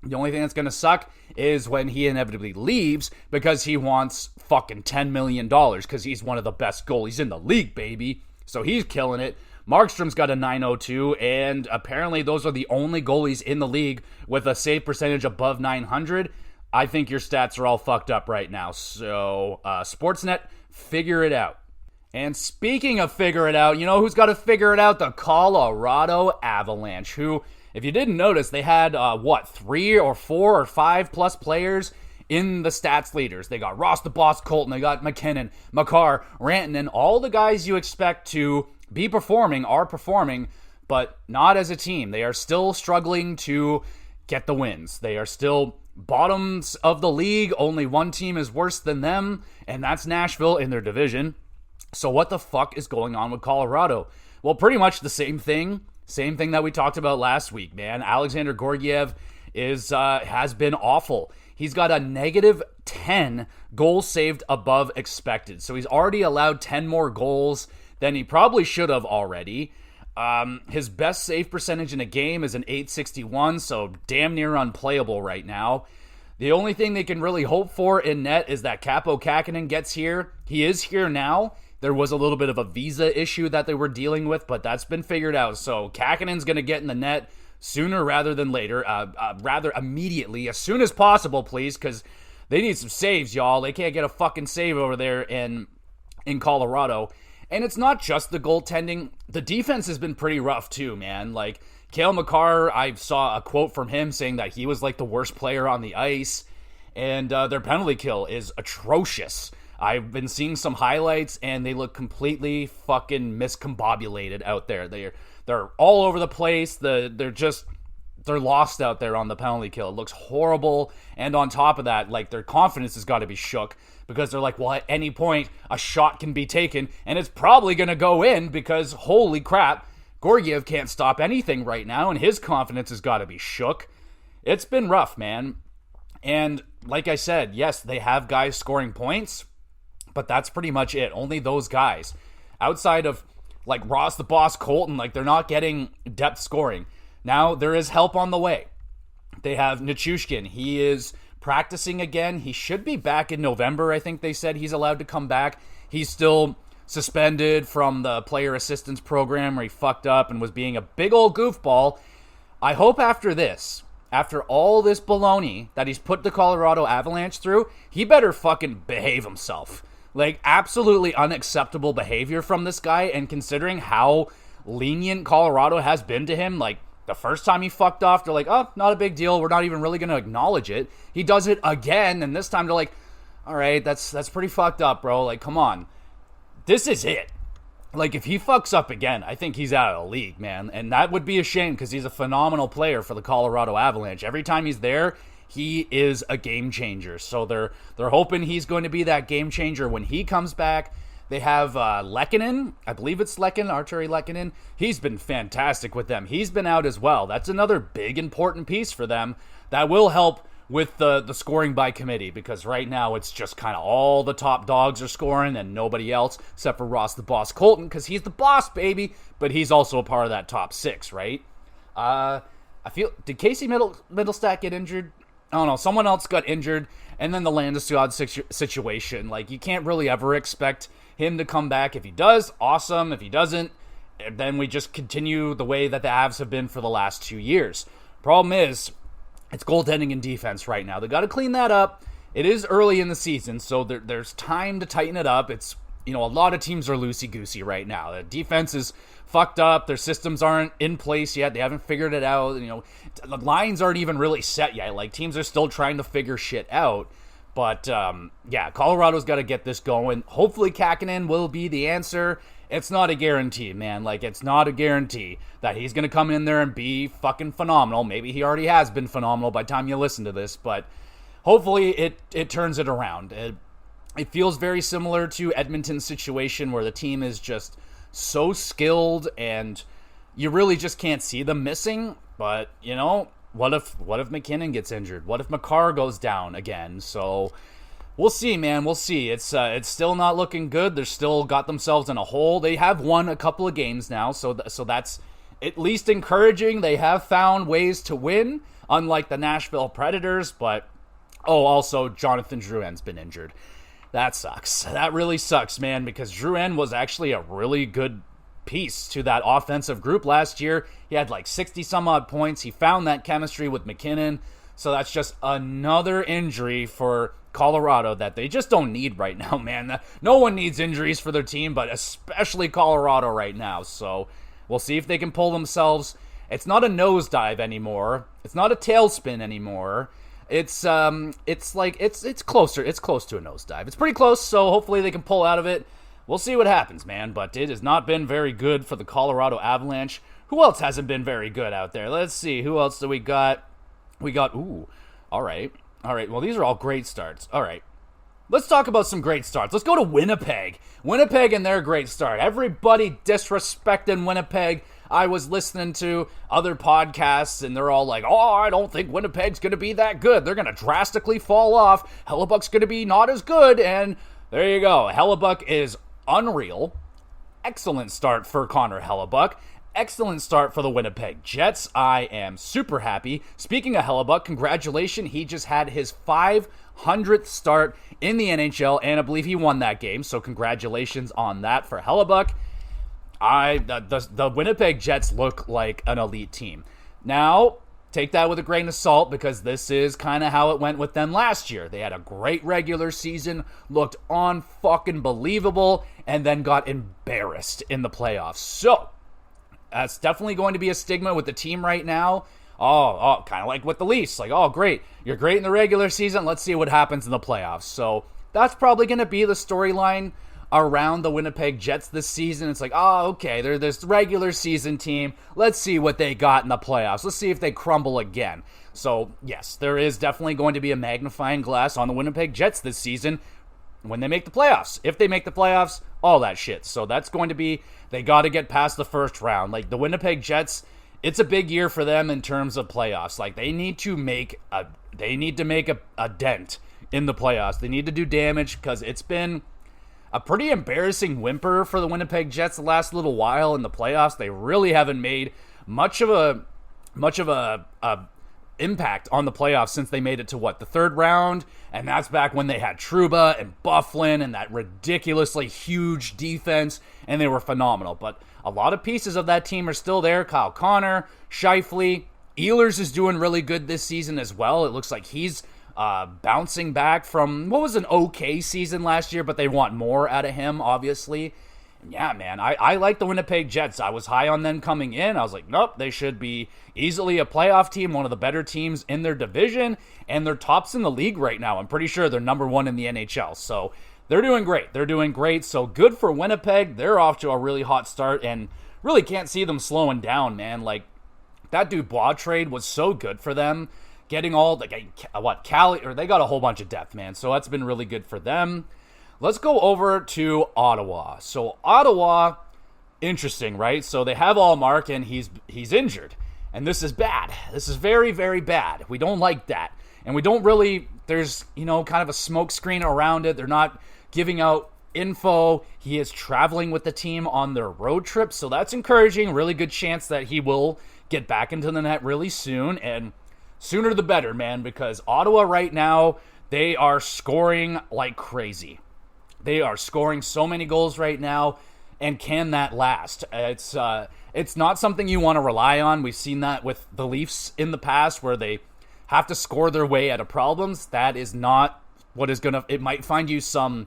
The only thing that's going to suck is when he inevitably leaves because he wants fucking $10 million because he's one of the best goalies in the league, baby. So he's killing it. Markstrom's got a 902, and apparently those are the only goalies in the league with a save percentage above 900. I think your stats are all fucked up right now. So, Sportsnet, figure it out. And speaking of figure it out, you know who's got to figure it out? The Colorado Avalanche, who, if you didn't notice, they had, 3 or 4 or 5 plus players in the stats leaders. They got Ross the Boss Colton, they got McKinnon, Makar, Rantanen, all the guys you expect to be performing are performing, but not as a team. They are still struggling to get the wins. They are still bottoms of the league. Only one team is worse than them, and that's Nashville in their division. So what the fuck is going on with Colorado? Well, pretty much the same thing. Same thing that we talked about last week, man. Alexander Georgiev has been awful. He's got a negative 10 goals saved above expected. So he's already allowed 10 more goals than he probably should have already. His best save percentage in a game is an 861, so damn near unplayable right now. The only thing they can really hope for in net is that Kaapo Kähkönen gets here. He is here now. There was a little bit of a visa issue that they were dealing with, but that's been figured out. So Kähkönen's going to get in the net sooner rather than later, rather immediately, as soon as possible, please, because they need some saves, y'all. They can't get a fucking save over there in Colorado. And it's not just the goaltending. The defense has been pretty rough too, man. Like, Cale Makar, I saw a quote from him saying that he was like the worst player on the ice. And their penalty kill is atrocious. I've been seeing some highlights, and they look completely fucking miscombobulated out there. They're all over the place. They're lost out there on the penalty kill. It looks horrible. And on top of that, like, their confidence has got to be shook because they're like, well, at any point, a shot can be taken, and it's probably going to go in because, holy crap, Georgiev can't stop anything right now, and his confidence has got to be shook. It's been rough, man. And like I said, yes, they have guys scoring points, but that's pretty much it. Only those guys. Outside of, like, Ross the Boss Colton, like, they're not getting depth scoring. Now, there is help on the way. They have Nichushkin. He is practicing again. He should be back in November, I think they said he's allowed to come back. He's still suspended from the player assistance program where he fucked up and was being a big old goofball. I hope after this, after all this baloney that he's put the Colorado Avalanche through, he better fucking behave himself. Like, absolutely unacceptable behavior from this guy, and considering how lenient Colorado has been to him, like, the first time he fucked off, they're like, oh, not a big deal. We're not even really going to acknowledge it. He does it again, and this time they're like, all right, that's pretty fucked up, bro. Like, come on. This is it. Like, if he fucks up again, I think he's out of the league, man. And that would be a shame because he's a phenomenal player for the Colorado Avalanche. Every time he's there, he is a game changer. So they're hoping he's going to be that game changer when he comes back. They have Lehkonen. I believe it's Arturi Lehkonen. He's been fantastic with them. He's been out as well. That's another big, important piece for them that will help with the scoring by committee, because right now it's just kind of all the top dogs are scoring and nobody else except for Ross the Boss Colton, because he's the boss, baby, but he's also a part of that top six, right? I feel, did Casey Middlestat get injured? I don't know, someone else got injured, and then the Landeskog situation. Like, you can't really ever expect him to come back. If he does, awesome. If he doesn't, then we just continue the way that the Avs have been for the last 2 years. Problem is, it's goaltending and defense right now. They got to clean that up. It is early in the season, so there's time to tighten it up. It's, a lot of teams are loosey-goosey right now. The defense is fucked up. Their systems aren't in place yet. They haven't figured it out. The lines aren't even really set yet. Like, teams are still trying to figure shit out. But, Colorado's got to get this going. Hopefully Kakkonen will be the answer. It's not a guarantee, man. Like, it's not a guarantee that he's going to come in there and be fucking phenomenal. Maybe he already has been phenomenal by the time you listen to this, but hopefully it turns it around. It feels very similar to Edmonton's situation, where the team is just so skilled and you really just can't see them missing. But, what if McKinnon gets injured? What if Makar goes down again? So we'll see, man. We'll see. It's still not looking good. They're still got themselves in a hole. They have won a couple of games now, so that's at least encouraging. They have found ways to win, unlike the Nashville Predators. But, also, Jonathan Drouin's been injured. That sucks. That really sucks, man, because Drouin was actually a really good piece to that offensive group last year. He had like 60-some-odd points. He found that chemistry with McKinnon. So that's just another injury for Colorado that they just don't need right now, man. No one needs injuries for their team, but especially Colorado right now. So we'll see if they can pull themselves. It's not a nosedive anymore. It's not a tailspin anymore. It's closer. It's close to a nosedive. It's pretty close, so hopefully they can pull out of it. We'll see what happens, man, but it has not been very good for the Colorado Avalanche. Who else hasn't been very good out there? Let's see. Who else do we got? All right. Well, these are all great starts. All right. Let's talk about some great starts. Let's go to Winnipeg. Winnipeg and their great start. Everybody disrespecting Winnipeg. I was listening to other podcasts, and they're all like, I don't think Winnipeg's going to be that good. They're going to drastically fall off. Hellebuck's going to be not as good, and there you go. Hellebuck is unreal. Excellent start for Connor Hellebuck. Excellent start for the Winnipeg Jets. I am super happy. Speaking of Hellebuck, congratulations. He just had his 500th start in the NHL, and I believe he won that game, so congratulations on that for Hellebuck. The Winnipeg Jets look like an elite team. Now, take that with a grain of salt, because this is kind of how it went with them last year. They had a great regular season, looked unfucking believable, and then got embarrassed in the playoffs. So, that's definitely going to be a stigma with the team right now. Kind of like with the Leafs. Like, great. You're great in the regular season. Let's see what happens in the playoffs. So, that's probably going to be the storyline around the Winnipeg Jets this season. It's like, okay, they're this regular season team. Let's see what they got in the playoffs. Let's see if they crumble again. So, yes, there is definitely going to be a magnifying glass on the Winnipeg Jets this season when they make the playoffs. If they make the playoffs, all that shit. So that's going to be, they got to get past the first round. Like, the Winnipeg Jets, it's a big year for them in terms of playoffs. Like, they need to make a dent in the playoffs. They need to do damage, because it's been a pretty embarrassing whimper for the Winnipeg Jets the last little while in the playoffs. They really haven't made much of a impact on the playoffs since they made it to the third round, and that's back when they had Trouba and Bufflin and that ridiculously huge defense, and they were phenomenal. But a lot of pieces of that team are still there. Kyle Connor, Scheifele, Ehlers is doing really good this season as well. It looks like he's bouncing back from what was an okay season last year, but they want more out of him, obviously. Yeah, man, I like the Winnipeg Jets. I was high on them coming in. I was like, nope, they should be easily a playoff team, one of the better teams in their division, and they're tops in the league right now. I'm pretty sure they're number one in the NHL. So they're doing great. They're doing great. So good for Winnipeg. They're off to a really hot start and really can't see them slowing down, man. Like, that Dubois trade was so good for them. Getting all, Cali, or they got a whole bunch of depth, man. So that's been really good for them. Let's go over to Ottawa. So Ottawa, interesting, right? So they have Allmark, and he's injured. And this is bad. This is very, very bad. We don't like that. And we don't really, there's, kind of a smoke screen around it. They're not giving out info. He is traveling with the team on their road trip. So that's encouraging. Really good chance that he will get back into the net really soon. And sooner the better, man, because Ottawa right now, they are scoring like crazy. They are scoring so many goals right now. And can that last? It's not something you want to rely on. We've seen that with the Leafs in the past where they have to score their way out of problems. That is not what is going to... It might find you some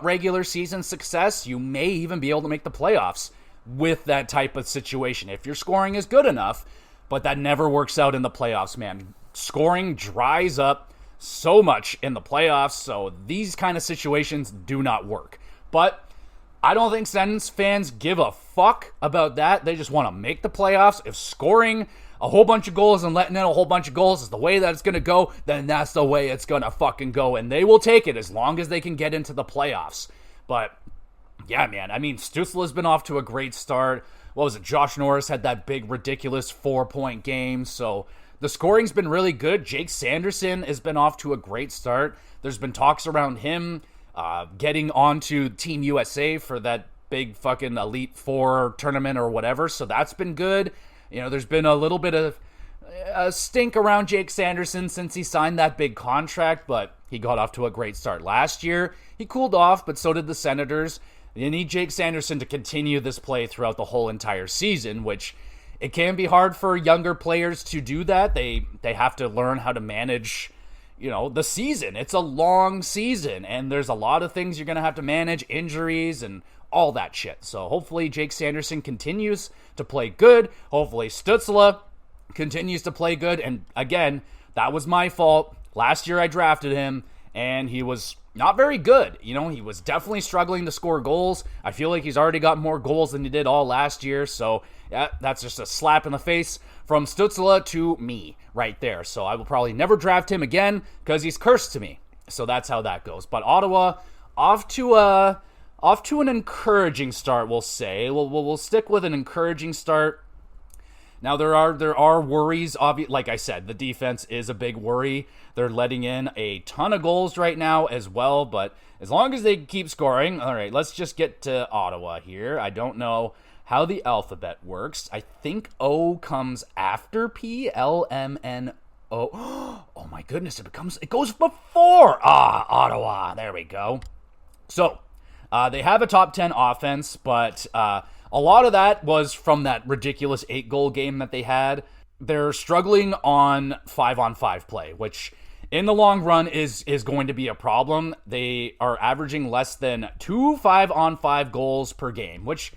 regular season success. You may even be able to make the playoffs with that type of situation if your scoring is good enough, but that never works out in the playoffs, man. Scoring dries up so much in the playoffs, so these kind of situations do not work. But I don't think Sens fans give a fuck about that. They just want to make the playoffs. If scoring a whole bunch of goals and letting in a whole bunch of goals is the way that it's going to go, then that's the way it's going to fucking go. And they will take it as long as they can get into the playoffs. But, yeah, man. I mean, Stützle's been off to a great start. What was it? Josh Norris had that big, ridiculous 4-point game. So the scoring's been really good. Jake Sanderson has been off to a great start. There's been talks around him getting onto Team USA for that big fucking Elite Four tournament or whatever. So that's been good. There's been a little bit of a stink around Jake Sanderson since he signed that big contract, but he got off to a great start last year. He cooled off, but so did the Senators. You need Jake Sanderson to continue this play throughout the whole entire season, which it can be hard for younger players to do that. They have to learn how to manage, the season. It's a long season, and there's a lot of things you're going to have to manage, injuries and all that shit. So hopefully Jake Sanderson continues to play good. Hopefully Stützle continues to play good. And again, that was my fault. Last year I drafted him, and he was not very good. He was definitely struggling to score goals. I feel like he's already got more goals than he did all last year. So yeah, that's just a slap in the face from Stützle to me right there. So I will probably never draft him again because he's cursed to me. So that's how that goes. But Ottawa off to an encouraging start, we'll say. We'll stick with an encouraging start. Now, there are worries. Like I said, the defense is a big worry. They're letting in a ton of goals right now as well, but as long as they keep scoring. All right, let's just get to Ottawa here. I don't know how the alphabet works. I think O comes after P, L, M, N, O. Oh my goodness, it goes before Ottawa. There we go. So, they have a top 10 offense, but a lot of that was from that ridiculous 8-goal game that they had. They're struggling on 5-on-5 play, which in the long run is going to be a problem. They are averaging less than 2 5-on-5 goals per game, which,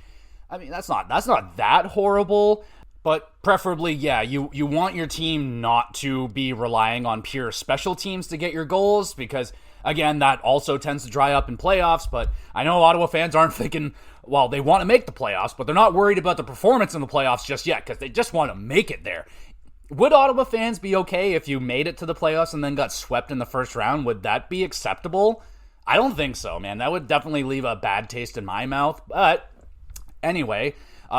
I mean, that's not that horrible. But preferably, yeah, you want your team not to be relying on pure special teams to get your goals because, again, that also tends to dry up in playoffs. But I know Ottawa fans aren't thinking, well, they want to make the playoffs, but they're not worried about the performance in the playoffs just yet because they just want to make it there. Would Ottawa fans be okay if you made it to the playoffs and then got swept in the first round? Would that be acceptable? I don't think so, man. That would definitely leave a bad taste in my mouth. But anyway,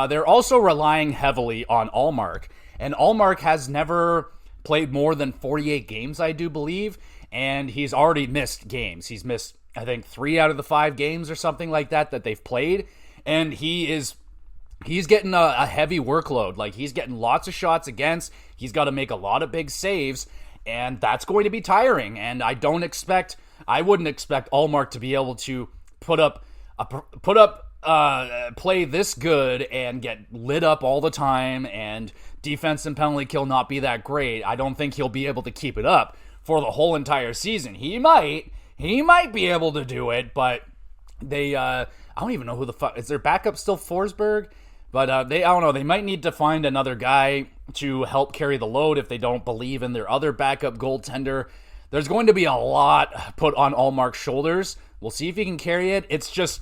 they're also relying heavily on Allmark. And Allmark has never played more than 48 games, I do believe. And he's already missed games. He's missed, I think, 3 out of the 5 games or something like that they've played. And he's getting a heavy workload. Like, he's getting lots of shots against. He's got to make a lot of big saves. And that's going to be tiring. And I wouldn't expect Allmark to be able to play this good and get lit up all the time and defense and penalty kill not be that great. I don't think he'll be able to keep it up for the whole entire season. He might be able to do it, but I don't even know who the fuck is their backup still. Forsberg, but I don't know. They might need to find another guy to help carry the load if they don't believe in their other backup goaltender. there's going to be a lot put on Allmark's shoulders. We'll see if he can carry it. It's just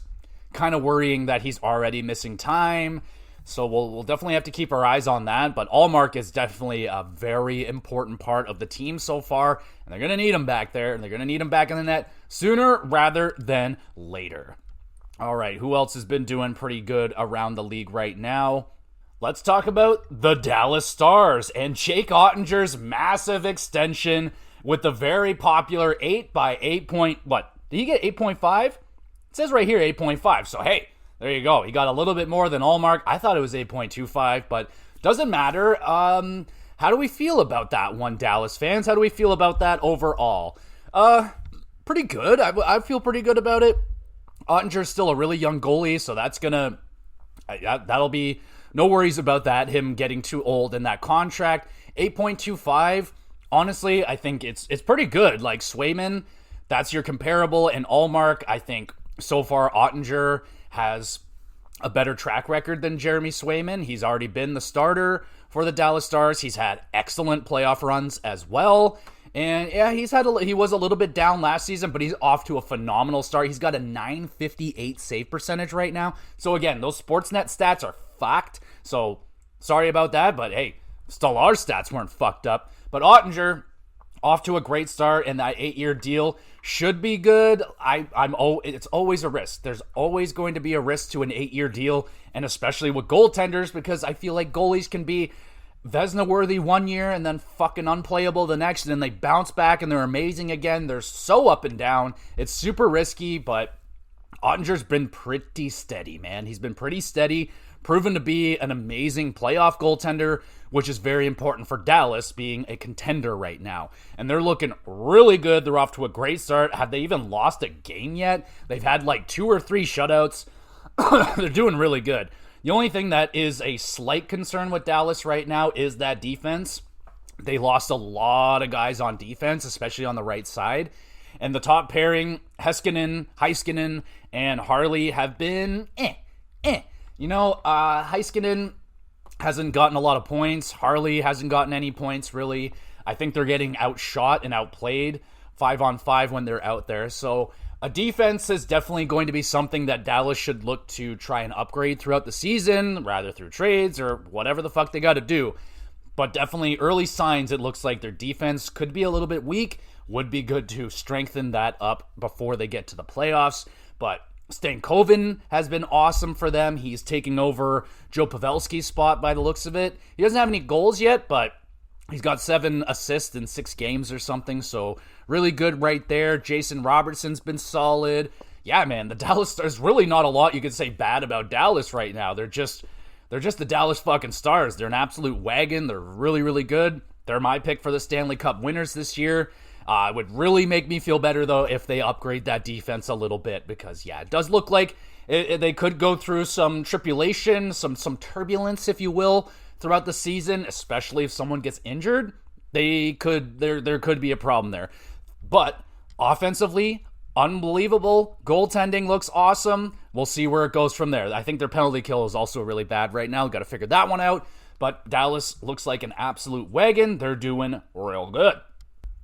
kind of worrying that he's already missing time. So we'll definitely have to keep our eyes on that. But Allmark is definitely a very important part of the team so far. And they're going to need him back there. And they're going to need him back in the net sooner rather than later. All right, who else has been doing pretty good around the league right now? Let's talk about the Dallas Stars and Jake Ottinger's massive extension with the very popular 8x8 point, what? Did he get 8.5? It says right here 8.5. So, hey, there you go. He got a little bit more than Allmark. I thought it was 8.25, but doesn't matter. How do we feel about that one, Dallas fans? How do we feel about that overall? Pretty good. I feel pretty good about it. Ottinger's still a really young goalie, so that'll be no worries about that, him getting too old in that contract. 8.25, honestly, I think it's pretty good. Like Swayman, that's your comparable, and Allmark, I think so far Ottinger has a better track record than Jeremy Swayman. He's already been the starter for the Dallas Stars. He's had excellent playoff runs as well. And yeah, he was a little bit down last season, but he's off to a phenomenal start. He's got a .958 save percentage right now. So again, those Sportsnet stats are fucked. So sorry about that, but hey, still our stats weren't fucked up. But Ottinger, off to a great start, and that 8-year deal should be good. It's always a risk. There's always going to be a risk to an 8-year deal, and especially with goaltenders, because I feel like goalies can be Vezina worthy 1 year and then fucking unplayable the next, and then they bounce back and they're amazing again. They're so up and down. It's super risky, but Ottinger's been pretty steady, man. He's been pretty steady, proven to be an amazing playoff goaltender, which is very important for Dallas being a contender right now. And they're looking really good. They're off to a great start. Have they even lost a game yet? They've had like 2 or 3 shutouts. They're doing really good. The only thing that is a slight concern with Dallas right now is that defense. They lost a lot of guys on defense, especially on the right side. And the top pairing, Heiskanen, and Harley have been Heiskanen hasn't gotten a lot of points. Harley hasn't gotten any points, really. I think they're getting outshot and outplayed 5-on-5 when they're out there. So a defense is definitely going to be something that Dallas should look to try and upgrade throughout the season, rather through trades or whatever the fuck they got to do. But definitely early signs, it looks like their defense could be a little bit weak. Would be good to strengthen that up before they get to the playoffs. But Stankoven has been awesome for them. He's taking over Joe Pavelski's spot by the looks of it. He doesn't have any goals yet, but he's got 7 assists in 6 games or something, so really good right there. Jason Robertson's been solid. Yeah, man, the Dallas, there's really not a lot you could say bad about Dallas right now. They're just the Dallas fucking Stars. They're an absolute wagon. They're really, really good. They're my pick for the Stanley Cup winners this year. It would really make me feel better, though, if they upgrade that defense a little bit, because, yeah, it does look like they could go through some tribulation, some turbulence, if you will, throughout the season, especially if someone gets injured. There could be a problem there. But offensively, unbelievable. Goaltending looks awesome. We'll see where it goes from there. I think their penalty kill is also really bad right now. Got to figure that one out. But Dallas looks like an absolute wagon. They're doing real good.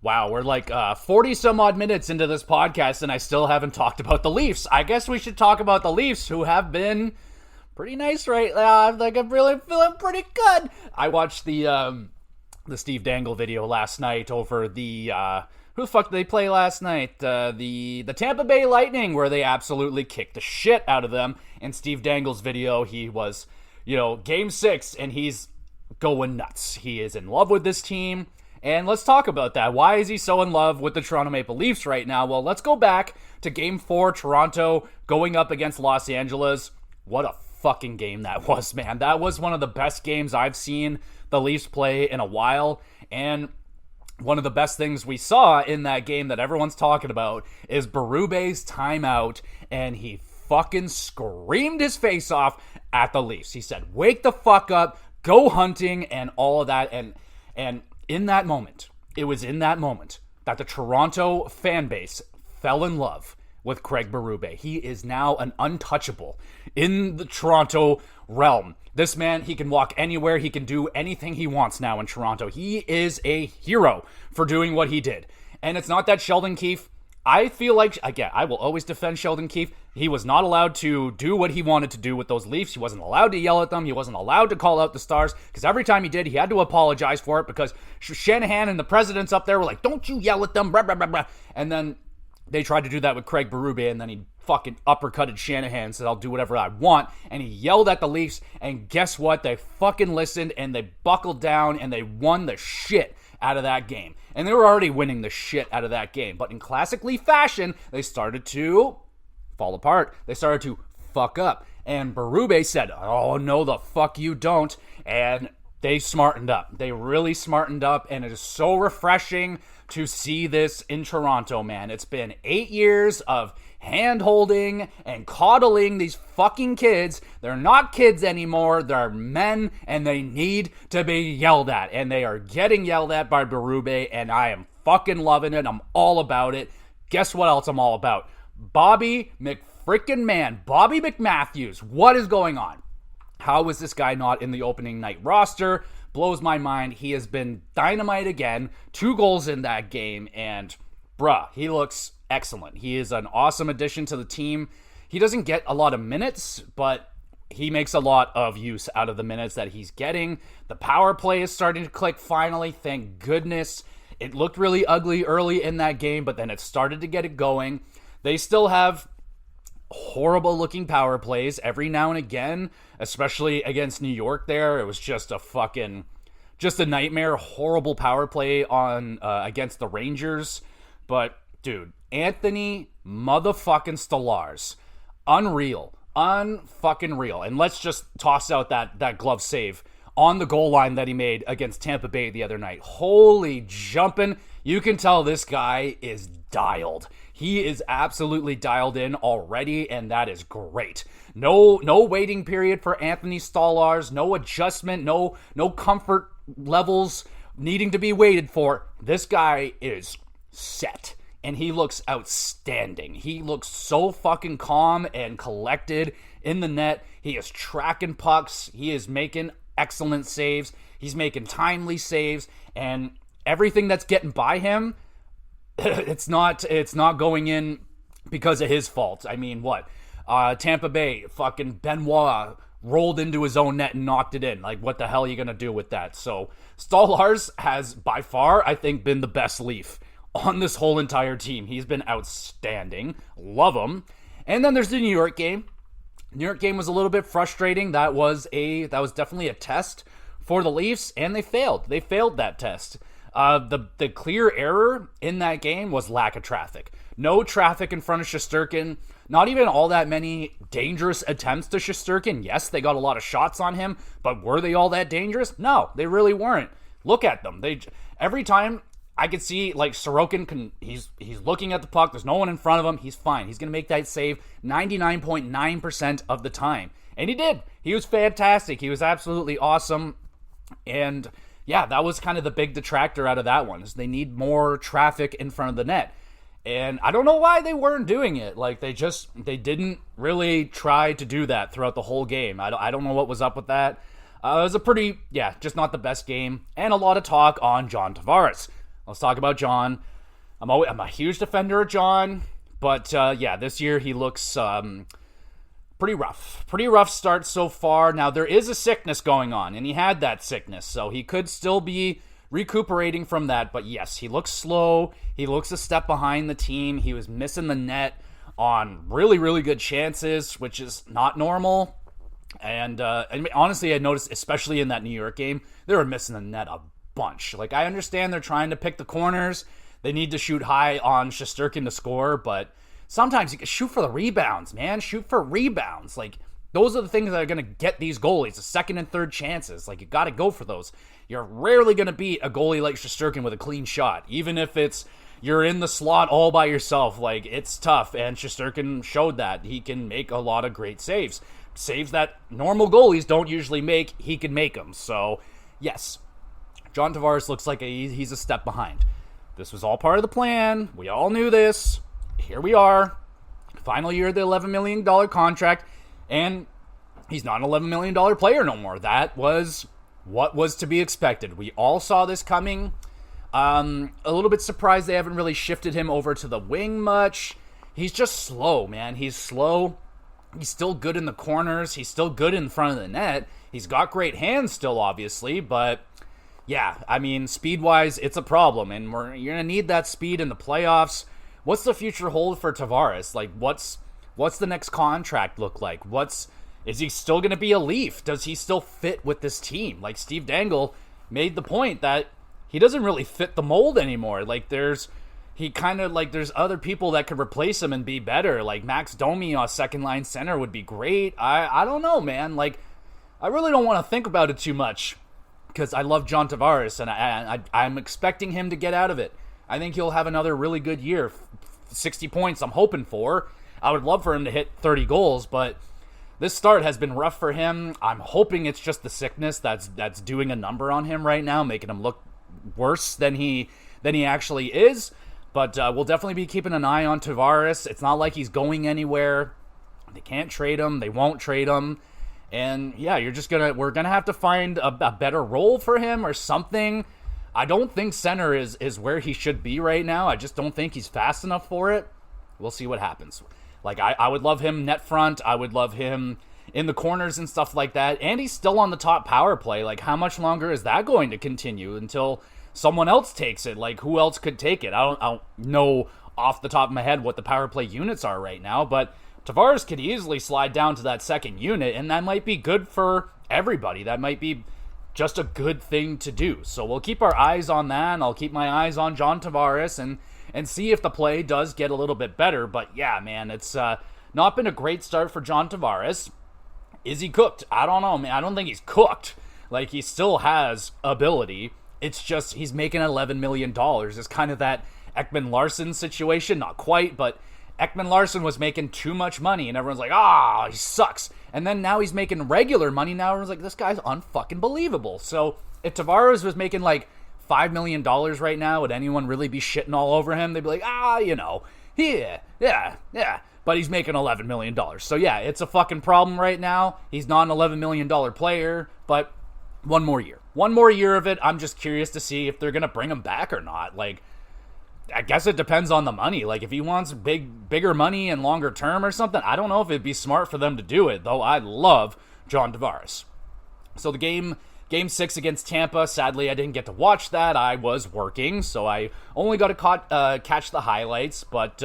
Wow, we're like 40 some odd minutes into this podcast and I still haven't talked about the Leafs. I guess we should talk about the Leafs, who have been pretty nice right now. Like, I'm really feeling pretty good. I watched the Steve Dangle video last night over the who the fuck did they play last night? The Tampa Bay Lightning, where they absolutely kicked the shit out of them. And Steve Dangle's video, he was, game 6 and he's going nuts. He is in love with this team. And let's talk about that. Why is he so in love with the Toronto Maple Leafs right now? Well, let's go back to Game 4, Toronto going up against Los Angeles. What a fucking game that was, man. That was one of the best games I've seen the Leafs play in a while. And one of the best things we saw in that game that everyone's talking about is Berube's timeout, and he fucking screamed his face off at the Leafs. He said, wake the fuck up, go hunting, and all of that. And in that moment, it was in that moment that the Toronto fan base fell in love with Craig Berube. He is now an untouchable in the Toronto realm. This man, he can walk anywhere. He can do anything he wants now in Toronto. He is a hero for doing what he did. And it's not that Sheldon Keefe, I feel like, again, I will always defend Sheldon Keefe. He was not allowed to do what he wanted to do with those Leafs. He wasn't allowed to yell at them. He wasn't allowed to call out the Stars, because every time he did, he had to apologize for it, because Shanahan and the presidents up there were like, don't you yell at them, blah, blah, blah, blah. And then they tried to do that with Craig Berube, and then he fucking uppercutted Shanahan and said, I'll do whatever I want. And he yelled at the Leafs, and guess what? They fucking listened, and they buckled down, and they won the shit out of that game. And they were already winning the shit out of that game. But in classic Leaf fashion, they started to fall apart. They started to fuck up. And Berube said, oh, no, the fuck you don't. And they smartened up. They really smartened up. And it is so refreshing to see this in Toronto, man. It's been 8 years of hand-holding and coddling these fucking kids. They're not kids anymore. They're men, and they need to be yelled at. And they are getting yelled at by Berube, and I am fucking loving it. I'm all about it. Guess what else I'm all about? Bobby McMatthews. What is going on? How is this guy not in the opening night roster? Blows my mind. He has been dynamite again. 2 goals in that game, and bruh, he looks excellent. He is an awesome addition to the team. He doesn't get a lot of minutes, but he makes a lot of use out of the minutes that he's getting. The power play is starting to click finally, thank goodness. It looked really ugly early in that game, but then it started to get it going. They still have horrible looking power plays every now and again, especially against New York there. It was just a nightmare, horrible power play on against the Rangers. But dude, Anthony motherfucking Stolarz, unreal, unfucking real. And let's just toss out that glove save on the goal line that he made against Tampa Bay the other night. Holy jumping. You can tell this guy is dialed. He is absolutely dialed in already, and that is great. No waiting period for Anthony Stolarz, no adjustment, no comfort levels needing to be waited for. This guy is set, and he looks outstanding. He looks so fucking calm and collected in the net. He is tracking pucks. He is making excellent saves. He's making timely saves, and everything that's getting by him, it's not going in because of his fault. I mean, what? Tampa Bay, fucking Benoit rolled into his own net and knocked it in. Like, what the hell are you going to do with that? So, Stolarz has, by far, I think, been the best Leaf on this whole entire team. He's been outstanding. Love him. And then there's the New York game. New York game was a little bit frustrating. That was definitely a test for the Leafs, and they failed. They failed that test. The clear error in that game was lack of traffic. No traffic in front of Shesterkin. Not even all that many dangerous attempts to Shesterkin. Yes, they got a lot of shots on him, but were they all that dangerous? No, they really weren't. Look at them. Every time I could see, like, Sorokin he's looking at the puck. There's no one in front of him. He's fine. He's going to make that save 99.9% of the time. And he did. He was fantastic. He was absolutely awesome. And yeah, that was kind of the big detractor out of that one, is they need more traffic in front of the net. And I don't know why they weren't doing it. Like, they didn't really try to do that throughout the whole game. I don't know what was up with that. It was just not the best game. And a lot of talk on John Tavares. Let's talk about John. I'm a huge defender of John. But this year he looks pretty rough. Pretty rough start so far. Now, there is a sickness going on, and he had that sickness, so he could still be recuperating from that. But yes, he looks slow. He looks a step behind the team. He was missing the net on really, really good chances, which is not normal. And honestly, I noticed, especially in that New York game, they were missing the net a bunch. Like, I understand they're trying to pick the corners. They need to shoot high on Shesterkin to score, but sometimes you can shoot for the rebounds, man. Shoot for rebounds. Like, those are the things that are going to get these goalies the second and third chances. Like, you got to go for those. You're rarely going to beat a goalie like Shesterkin with a clean shot, even if you're in the slot all by yourself. Like, it's tough, and Shesterkin showed that. He can make a lot of great saves. Saves that normal goalies don't usually make, he can make them. So, yes, John Tavares looks like he's a step behind. This was all part of the plan. We all knew this. Here we are. Final year of the $11 million contract, and he's not an $11 million player no more. That was what was to be expected. We all saw this coming. A little bit surprised they haven't really shifted him over to the wing much. He's just slow, man. He's slow. He's still good in the corners. He's still good in front of the net. He's got great hands still, obviously, but yeah, I mean, speed-wise, it's a problem, and you're going to need that speed in the playoffs. What's the future hold for Tavares? Like, what's the next contract look like? Is he still going to be a Leaf? Does he still fit with this team? Like, Steve Dangle made the point that he doesn't really fit the mold anymore. Like, there's other people that could replace him and be better. Like, Max Domi, a second-line center, would be great. I don't know, man. Like, I really don't want to think about it too much because I love John Tavares, and I'm expecting him to get out of it. I think he'll have another really good year. 60 points I'm hoping for. I would love for him to hit 30 goals, but this start has been rough for him. I'm hoping it's just the sickness that's doing a number on him right now, making him look worse than he actually is. But we'll definitely be keeping an eye on Tavares. It's not like he's going anywhere. They can't trade him. They won't trade him. And yeah, we're gonna have to find a better role for him or something. I don't think center is where he should be right now. I just don't think he's fast enough for it. We'll see what happens. Like, I would love him net front. I would love him in the corners and stuff like that. And he's still on the top power play. Like, how much longer is that going to continue until someone else takes it? Like, who else could take it? I don't know off the top of my head what the power play units are right now, but Tavares could easily slide down to that second unit, and that might be good for everybody. That might be just a good thing to do. So we'll keep our eyes on that, and I'll keep my eyes on John Tavares and see if the play does get a little bit better. But yeah, man, it's not been a great start for John Tavares. Is he cooked? I don't know, man. I don't think he's cooked. Like, he still has ability. It's just he's making $11 million. It's kind of that Ekman-Larsson situation. Not quite, but Ekman-Larsson was making too much money, and everyone's like, he sucks. And then now he's making regular money. Now everyone's like, this guy's unfucking believable. So if Tavares was making like $5 million right now, would anyone really be shitting all over him? They'd be like, yeah. But he's making $11 million. So yeah, it's a fucking problem right now. He's not an $11 million player, but one more year. One more year of it. I'm just curious to see if they're going to bring him back or not. Like, I guess it depends on the money. Like, if he wants bigger money and longer term or something, I don't know if it'd be smart for them to do it, though I love John Tavares. So the Game 6 against Tampa, sadly, I didn't get to watch that. I was working, so I only got to catch the highlights. But,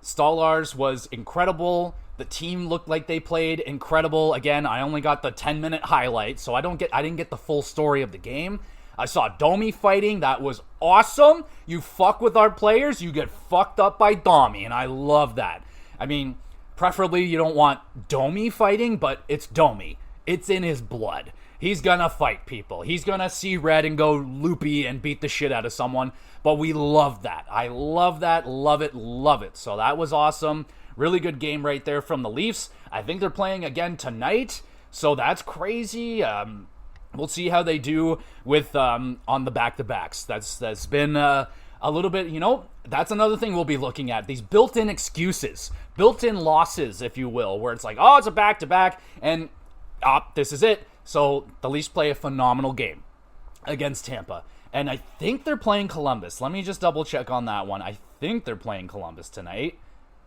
Stolarz was incredible. The team looked like they played incredible. Again, I only got the 10-minute highlight, so I didn't get the full story of the game. I saw Domi fighting. That was awesome. You fuck with our players, you get fucked up by Domi, and I love that. I mean, preferably you don't want Domi fighting, but it's Domi. It's in his blood. He's gonna fight people. He's gonna see red and go loopy and beat the shit out of someone, but we love that. I love that. Love it. Love it. So that was awesome. Really good game right there from the Leafs. I think they're playing again tonight, so that's crazy. We'll see how they do with on the back-to-backs. That's been a little bit, that's another thing we'll be looking at. These built-in excuses, built-in losses, if you will, where it's like, it's a back-to-back, and this is it. So the Leafs play a phenomenal game against Tampa. And I think they're playing Columbus. Let me just double-check on that one. I think they're playing Columbus tonight.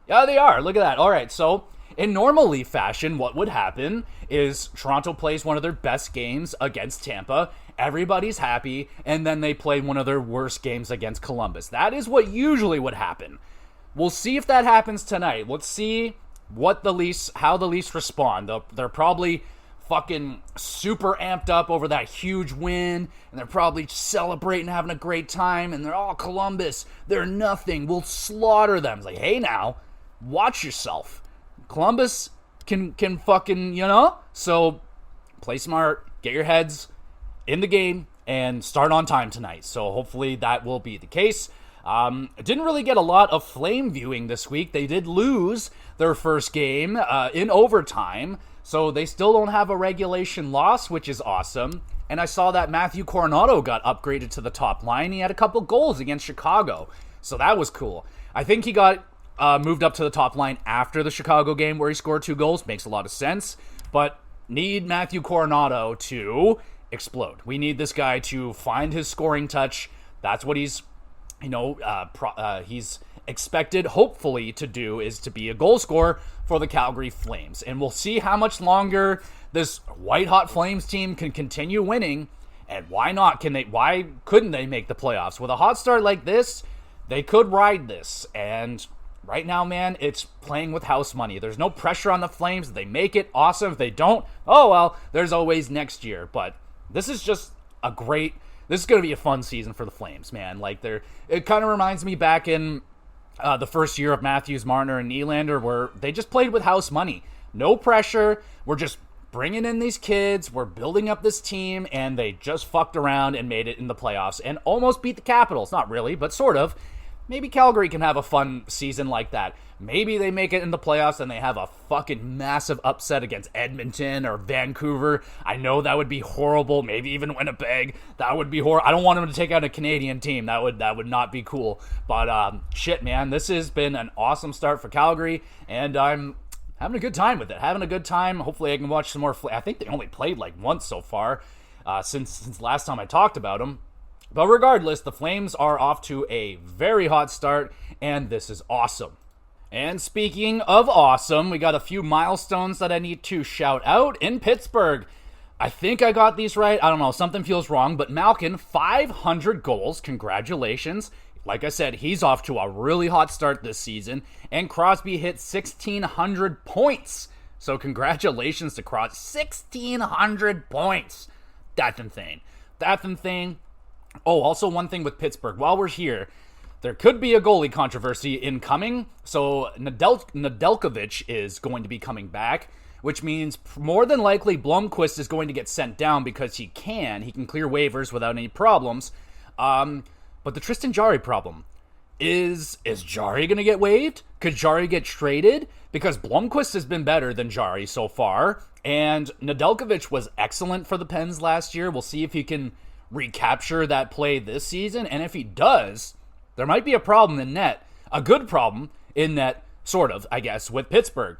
Yeah, they are. Look at that. All right, so in normal Leaf fashion, what would happen is Toronto plays one of their best games against Tampa. Everybody's happy, and then they play one of their worst games against Columbus. That is what usually would happen. We'll see if that happens tonight. Let's see how the Leafs respond. They're probably fucking super amped up over that huge win, and they're probably celebrating, having a great time, and they're Columbus, they're nothing, we'll slaughter them. It's like, hey now, watch yourself. Columbus can fucking, so play smart, get your heads in the game, and start on time tonight. So hopefully that will be the case. Didn't really get a lot of Flame viewing this week. They did lose their first game in overtime, so they still don't have a regulation loss, which is awesome. And I saw that Matthew Coronado got upgraded to the top line. He had a couple goals against Chicago, so that was cool. I think he got moved up to the top line after the Chicago game where he scored 2 goals. Makes a lot of sense, but need Matthew Coronado to explode. We need this guy to find his scoring touch. That's what he's he's expected, hopefully, to do, is to be a goal scorer for the Calgary Flames. And we'll see how much longer this white-hot Flames team can continue winning, and why not? Why couldn't they make the playoffs? With a hot start like this, they could ride this. And right now, man, it's playing with house money. There's no pressure on the Flames. If they make it, awesome. If they don't, oh well, there's always next year. But this is just this is going to be a fun season for the Flames, man. It kind of reminds me back in the first year of Matthews, Marner, and Nylander, where they just played with house money. No pressure. We're just bringing in these kids. We're building up this team, and they just fucked around and made it in the playoffs and almost beat the Capitals. Not really, but sort of. Maybe Calgary can have a fun season like that. Maybe they make it in the playoffs and they have a fucking massive upset against Edmonton or Vancouver. I know that would be horrible. Maybe even Winnipeg. That would be horrible. I don't want them to take out a Canadian team. That would not be cool. But shit, man, this has been an awesome start for Calgary, and I'm having a good time with it. Having a good time. Hopefully I can watch some more. I think they only played like once so far since last time I talked about them. But regardless, the Flames are off to a very hot start, and this is awesome. And speaking of awesome, we got a few milestones that I need to shout out in Pittsburgh. I think I got these right. I don't know. Something feels wrong. But Malkin, 500 goals. Congratulations. Like I said, he's off to a really hot start this season. And Crosby hit 1,600 points. So congratulations to Crosby. 1,600 points. That's insane. That's insane. Oh, also one thing with Pittsburgh. While we're here, there could be a goalie controversy incoming. So Nedeljkovic is going to be coming back, which means more than likely Blomqvist is going to get sent down because he can clear waivers without any problems. But the Tristan Jarry problem is Jarry going to get waived? Could Jarry get traded? Because Blomqvist has been better than Jarry so far, and Nedeljkovic was excellent for the Pens last year. We'll see if he can recapture that play this season, and if he does, there might be a problem in net, a good problem in net, sort of, I guess, with Pittsburgh.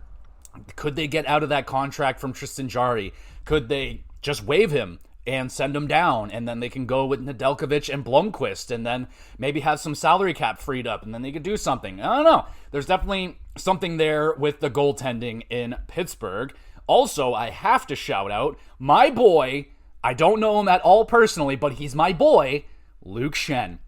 Could they get out of that contract from Tristan Jarry? Could they just waive him and send him down, and then they can go with Nedeljkovic and Blomqvist, and then maybe have some salary cap freed up, and then they could do something? I don't know. There's definitely something there with the goaltending in Pittsburgh. Also, I have to shout out my boy, I don't know him at all personally, but he's my boy, Luke Schenn.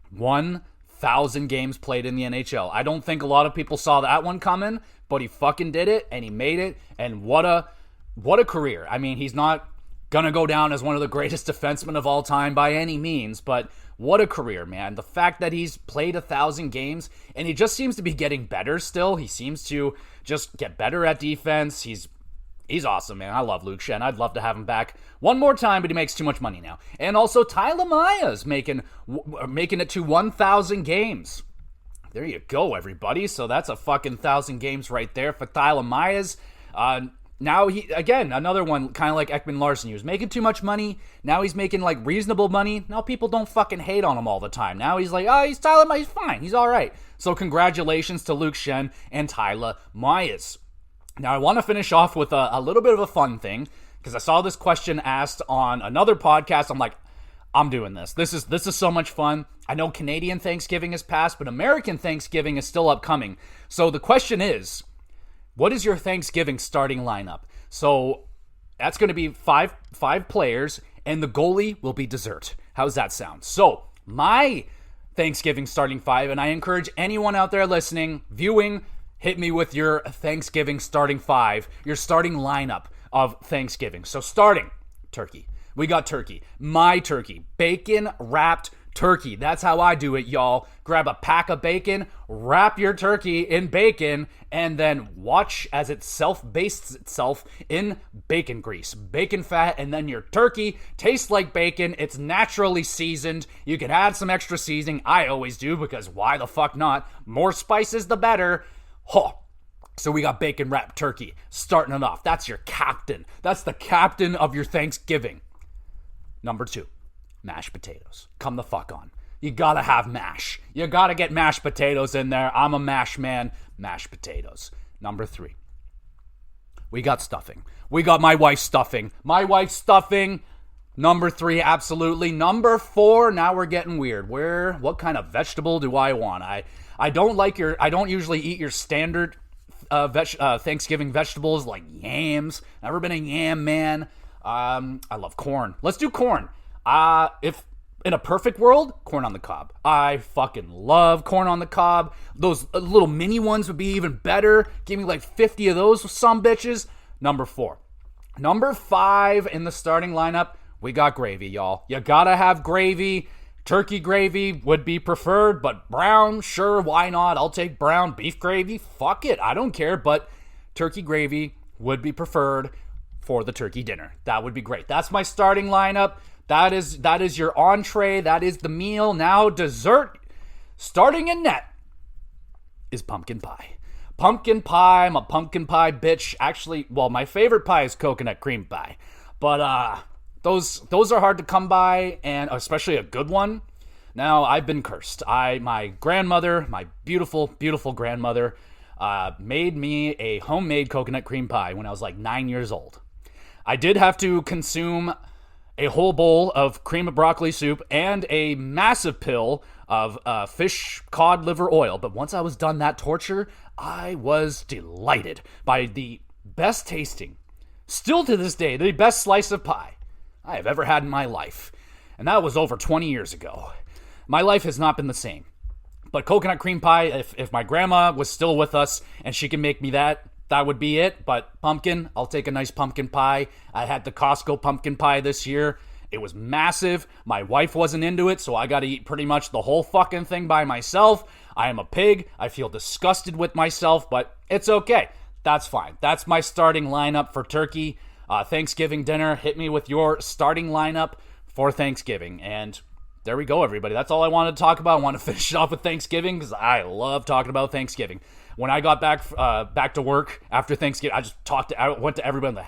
1,000 games played in the NHL. I don't think a lot of people saw that one coming, but he fucking did it, and he made it, and what a career. I mean, he's not gonna go down as one of the greatest defensemen of all time by any means, but what a career, man. The fact that he's played 1,000 games, and he just seems to be getting better still. He seems to just get better at defense. He's awesome, man. I love Luke Schenn. I'd love to have him back one more time, but he makes too much money now. And also, Tyler Myers making it to 1,000 games. There you go, everybody. So that's a fucking 1,000 games right there for Tyler Myers. Now he, again, another one kind of like Ekman Larson. He was making too much money. Now he's making like reasonable money. Now people don't fucking hate on him all the time. Now he's like, oh, he's Tyler Myers. He's fine. He's all right. So congratulations to Luke Schenn and Tyler Myers. Now, I want to finish off with a little bit of a fun thing, because I saw this question asked on another podcast. I'm like, I'm doing this. This is so much fun. I know Canadian Thanksgiving has passed, but American Thanksgiving is still upcoming. So the question is, what is your Thanksgiving starting lineup? So that's going to be five players, and the goalie will be dessert. How's that sound? So my Thanksgiving starting five, and I encourage anyone out there listening, viewing, hit me with your Thanksgiving starting five, your starting lineup of Thanksgiving. So starting, turkey. We got turkey. My turkey. Bacon-wrapped turkey. That's how I do it, y'all. Grab a pack of bacon, wrap your turkey in bacon, and then watch as it self-bastes itself in bacon grease. Bacon fat, and then your turkey tastes like bacon. It's naturally seasoned. You can add some extra seasoning. I always do, because why the fuck not? More spices, the better. So we got bacon wrapped turkey starting it off. That's your captain. That's the captain of your Thanksgiving. Number 2, mashed potatoes. Come the fuck on. You gotta have mash. You gotta get mashed potatoes in there. I'm a mash man. Mashed potatoes. Number 3, we got stuffing. We got my wife's stuffing. My wife's stuffing. Number 3, absolutely. Number 4, now we're getting weird. What kind of vegetable do I want? I don't usually eat your standard Thanksgiving vegetables like yams. Never been a yam man. I love corn. Let's do corn. If in a perfect world, corn on the cob. I fucking love corn on the cob. Those little mini ones would be even better. Give me like 50 of those some bitches. Number 4. Number 5 in the starting lineup, we got gravy, y'all. You gotta have gravy. Turkey gravy would be preferred, but brown, sure, why not? I'll take brown. Beef gravy, fuck it, I don't care, but turkey gravy would be preferred for the turkey dinner. That would be great. That's my starting lineup. That is your entree. That is the meal. Now dessert, starting in net, is pumpkin pie. Pumpkin pie, I'm a pumpkin pie bitch. Actually, well, my favorite pie is coconut cream pie, but those are hard to come by, and especially a good one. Now, I've been cursed. My grandmother, my beautiful, beautiful grandmother, made me a homemade coconut cream pie when I was like 9 years old. I did have to consume a whole bowl of cream of broccoli soup and a massive pill of fish cod liver oil. But once I was done that torture, I was delighted by the best tasting, still to this day, the best slice of pie I have ever had in my life. And that was over 20 years ago. My life has not been the same. But coconut cream pie, if my grandma was still with us and she can make me that would be it. But pumpkin, I'll take a nice pumpkin pie. I had the Costco pumpkin pie this year. It was massive. My wife wasn't into it, so I got to eat pretty much the whole fucking thing by myself. I am a pig. I feel disgusted with myself, but it's okay. That's fine. That's my starting lineup for turkey. Thanksgiving dinner. Hit me with your starting lineup for Thanksgiving. And there we go, everybody. That's all I wanted to talk about. I want to finish it off with Thanksgiving because I love talking about Thanksgiving. When I got back to work after Thanksgiving, I went to everybody like,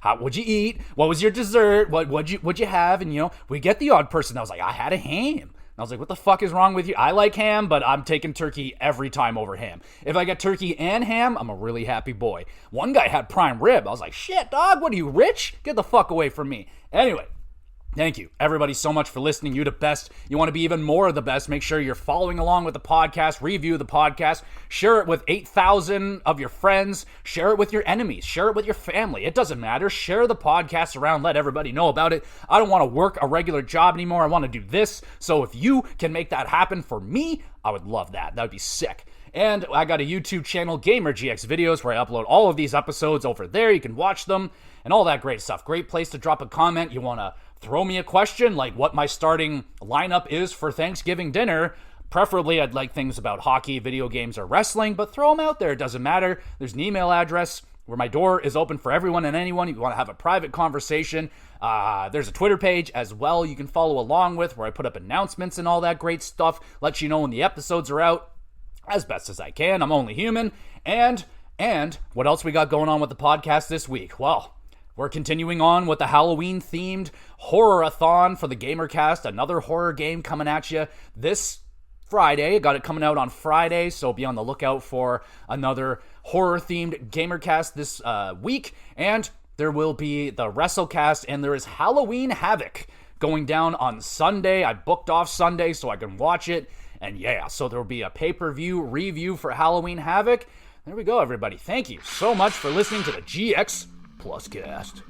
how what'd you eat? What was your dessert? What'd you have? And we get the odd person that was like, I had a ham. And I was like, what the fuck is wrong with you? I like ham, but I'm taking turkey every time over ham. If I get turkey and ham, I'm a really happy boy. One guy had prime rib. I was like, shit, dog, what are you, rich? Get the fuck away from me. Anyway, thank you, everybody, so much for listening. You the best. You want to be even more of the best. Make sure you're following along with the podcast. Review the podcast. Share it with 8,000 of your friends. Share it with your enemies. Share it with your family. It doesn't matter. Share the podcast around. Let everybody know about it. I don't want to work a regular job anymore. I want to do this. So if you can make that happen for me, I would love that. That would be sick. And I got a YouTube channel, Gamer GX Videos, where I upload all of these episodes over there. You can watch them and all that great stuff. Great place to drop a comment. You want to throw me a question like what my starting lineup is for Thanksgiving dinner. Preferably, I'd like things about hockey, video games, or wrestling, but throw them out there. It doesn't matter. There's an email address where my door is open for everyone and anyone. If you want to have a private conversation, there's a Twitter page as well you can follow along with where I put up announcements and all that great stuff. Let you know when the episodes are out as best as I can. I'm only human. And what else we got going on with the podcast this week? Well, we're continuing on with the Halloween-themed horror-a-thon for the GamerCast. Another horror game coming at you this Friday. Got it coming out on Friday, so be on the lookout for another horror-themed GamerCast this week. And there will be the WrestleCast, and there is Halloween Havoc going down on Sunday. I booked off Sunday so I can watch it. And yeah, so there will be a pay-per-view review for Halloween Havoc. There we go, everybody. Thank you so much for listening to the GX Plus Cast.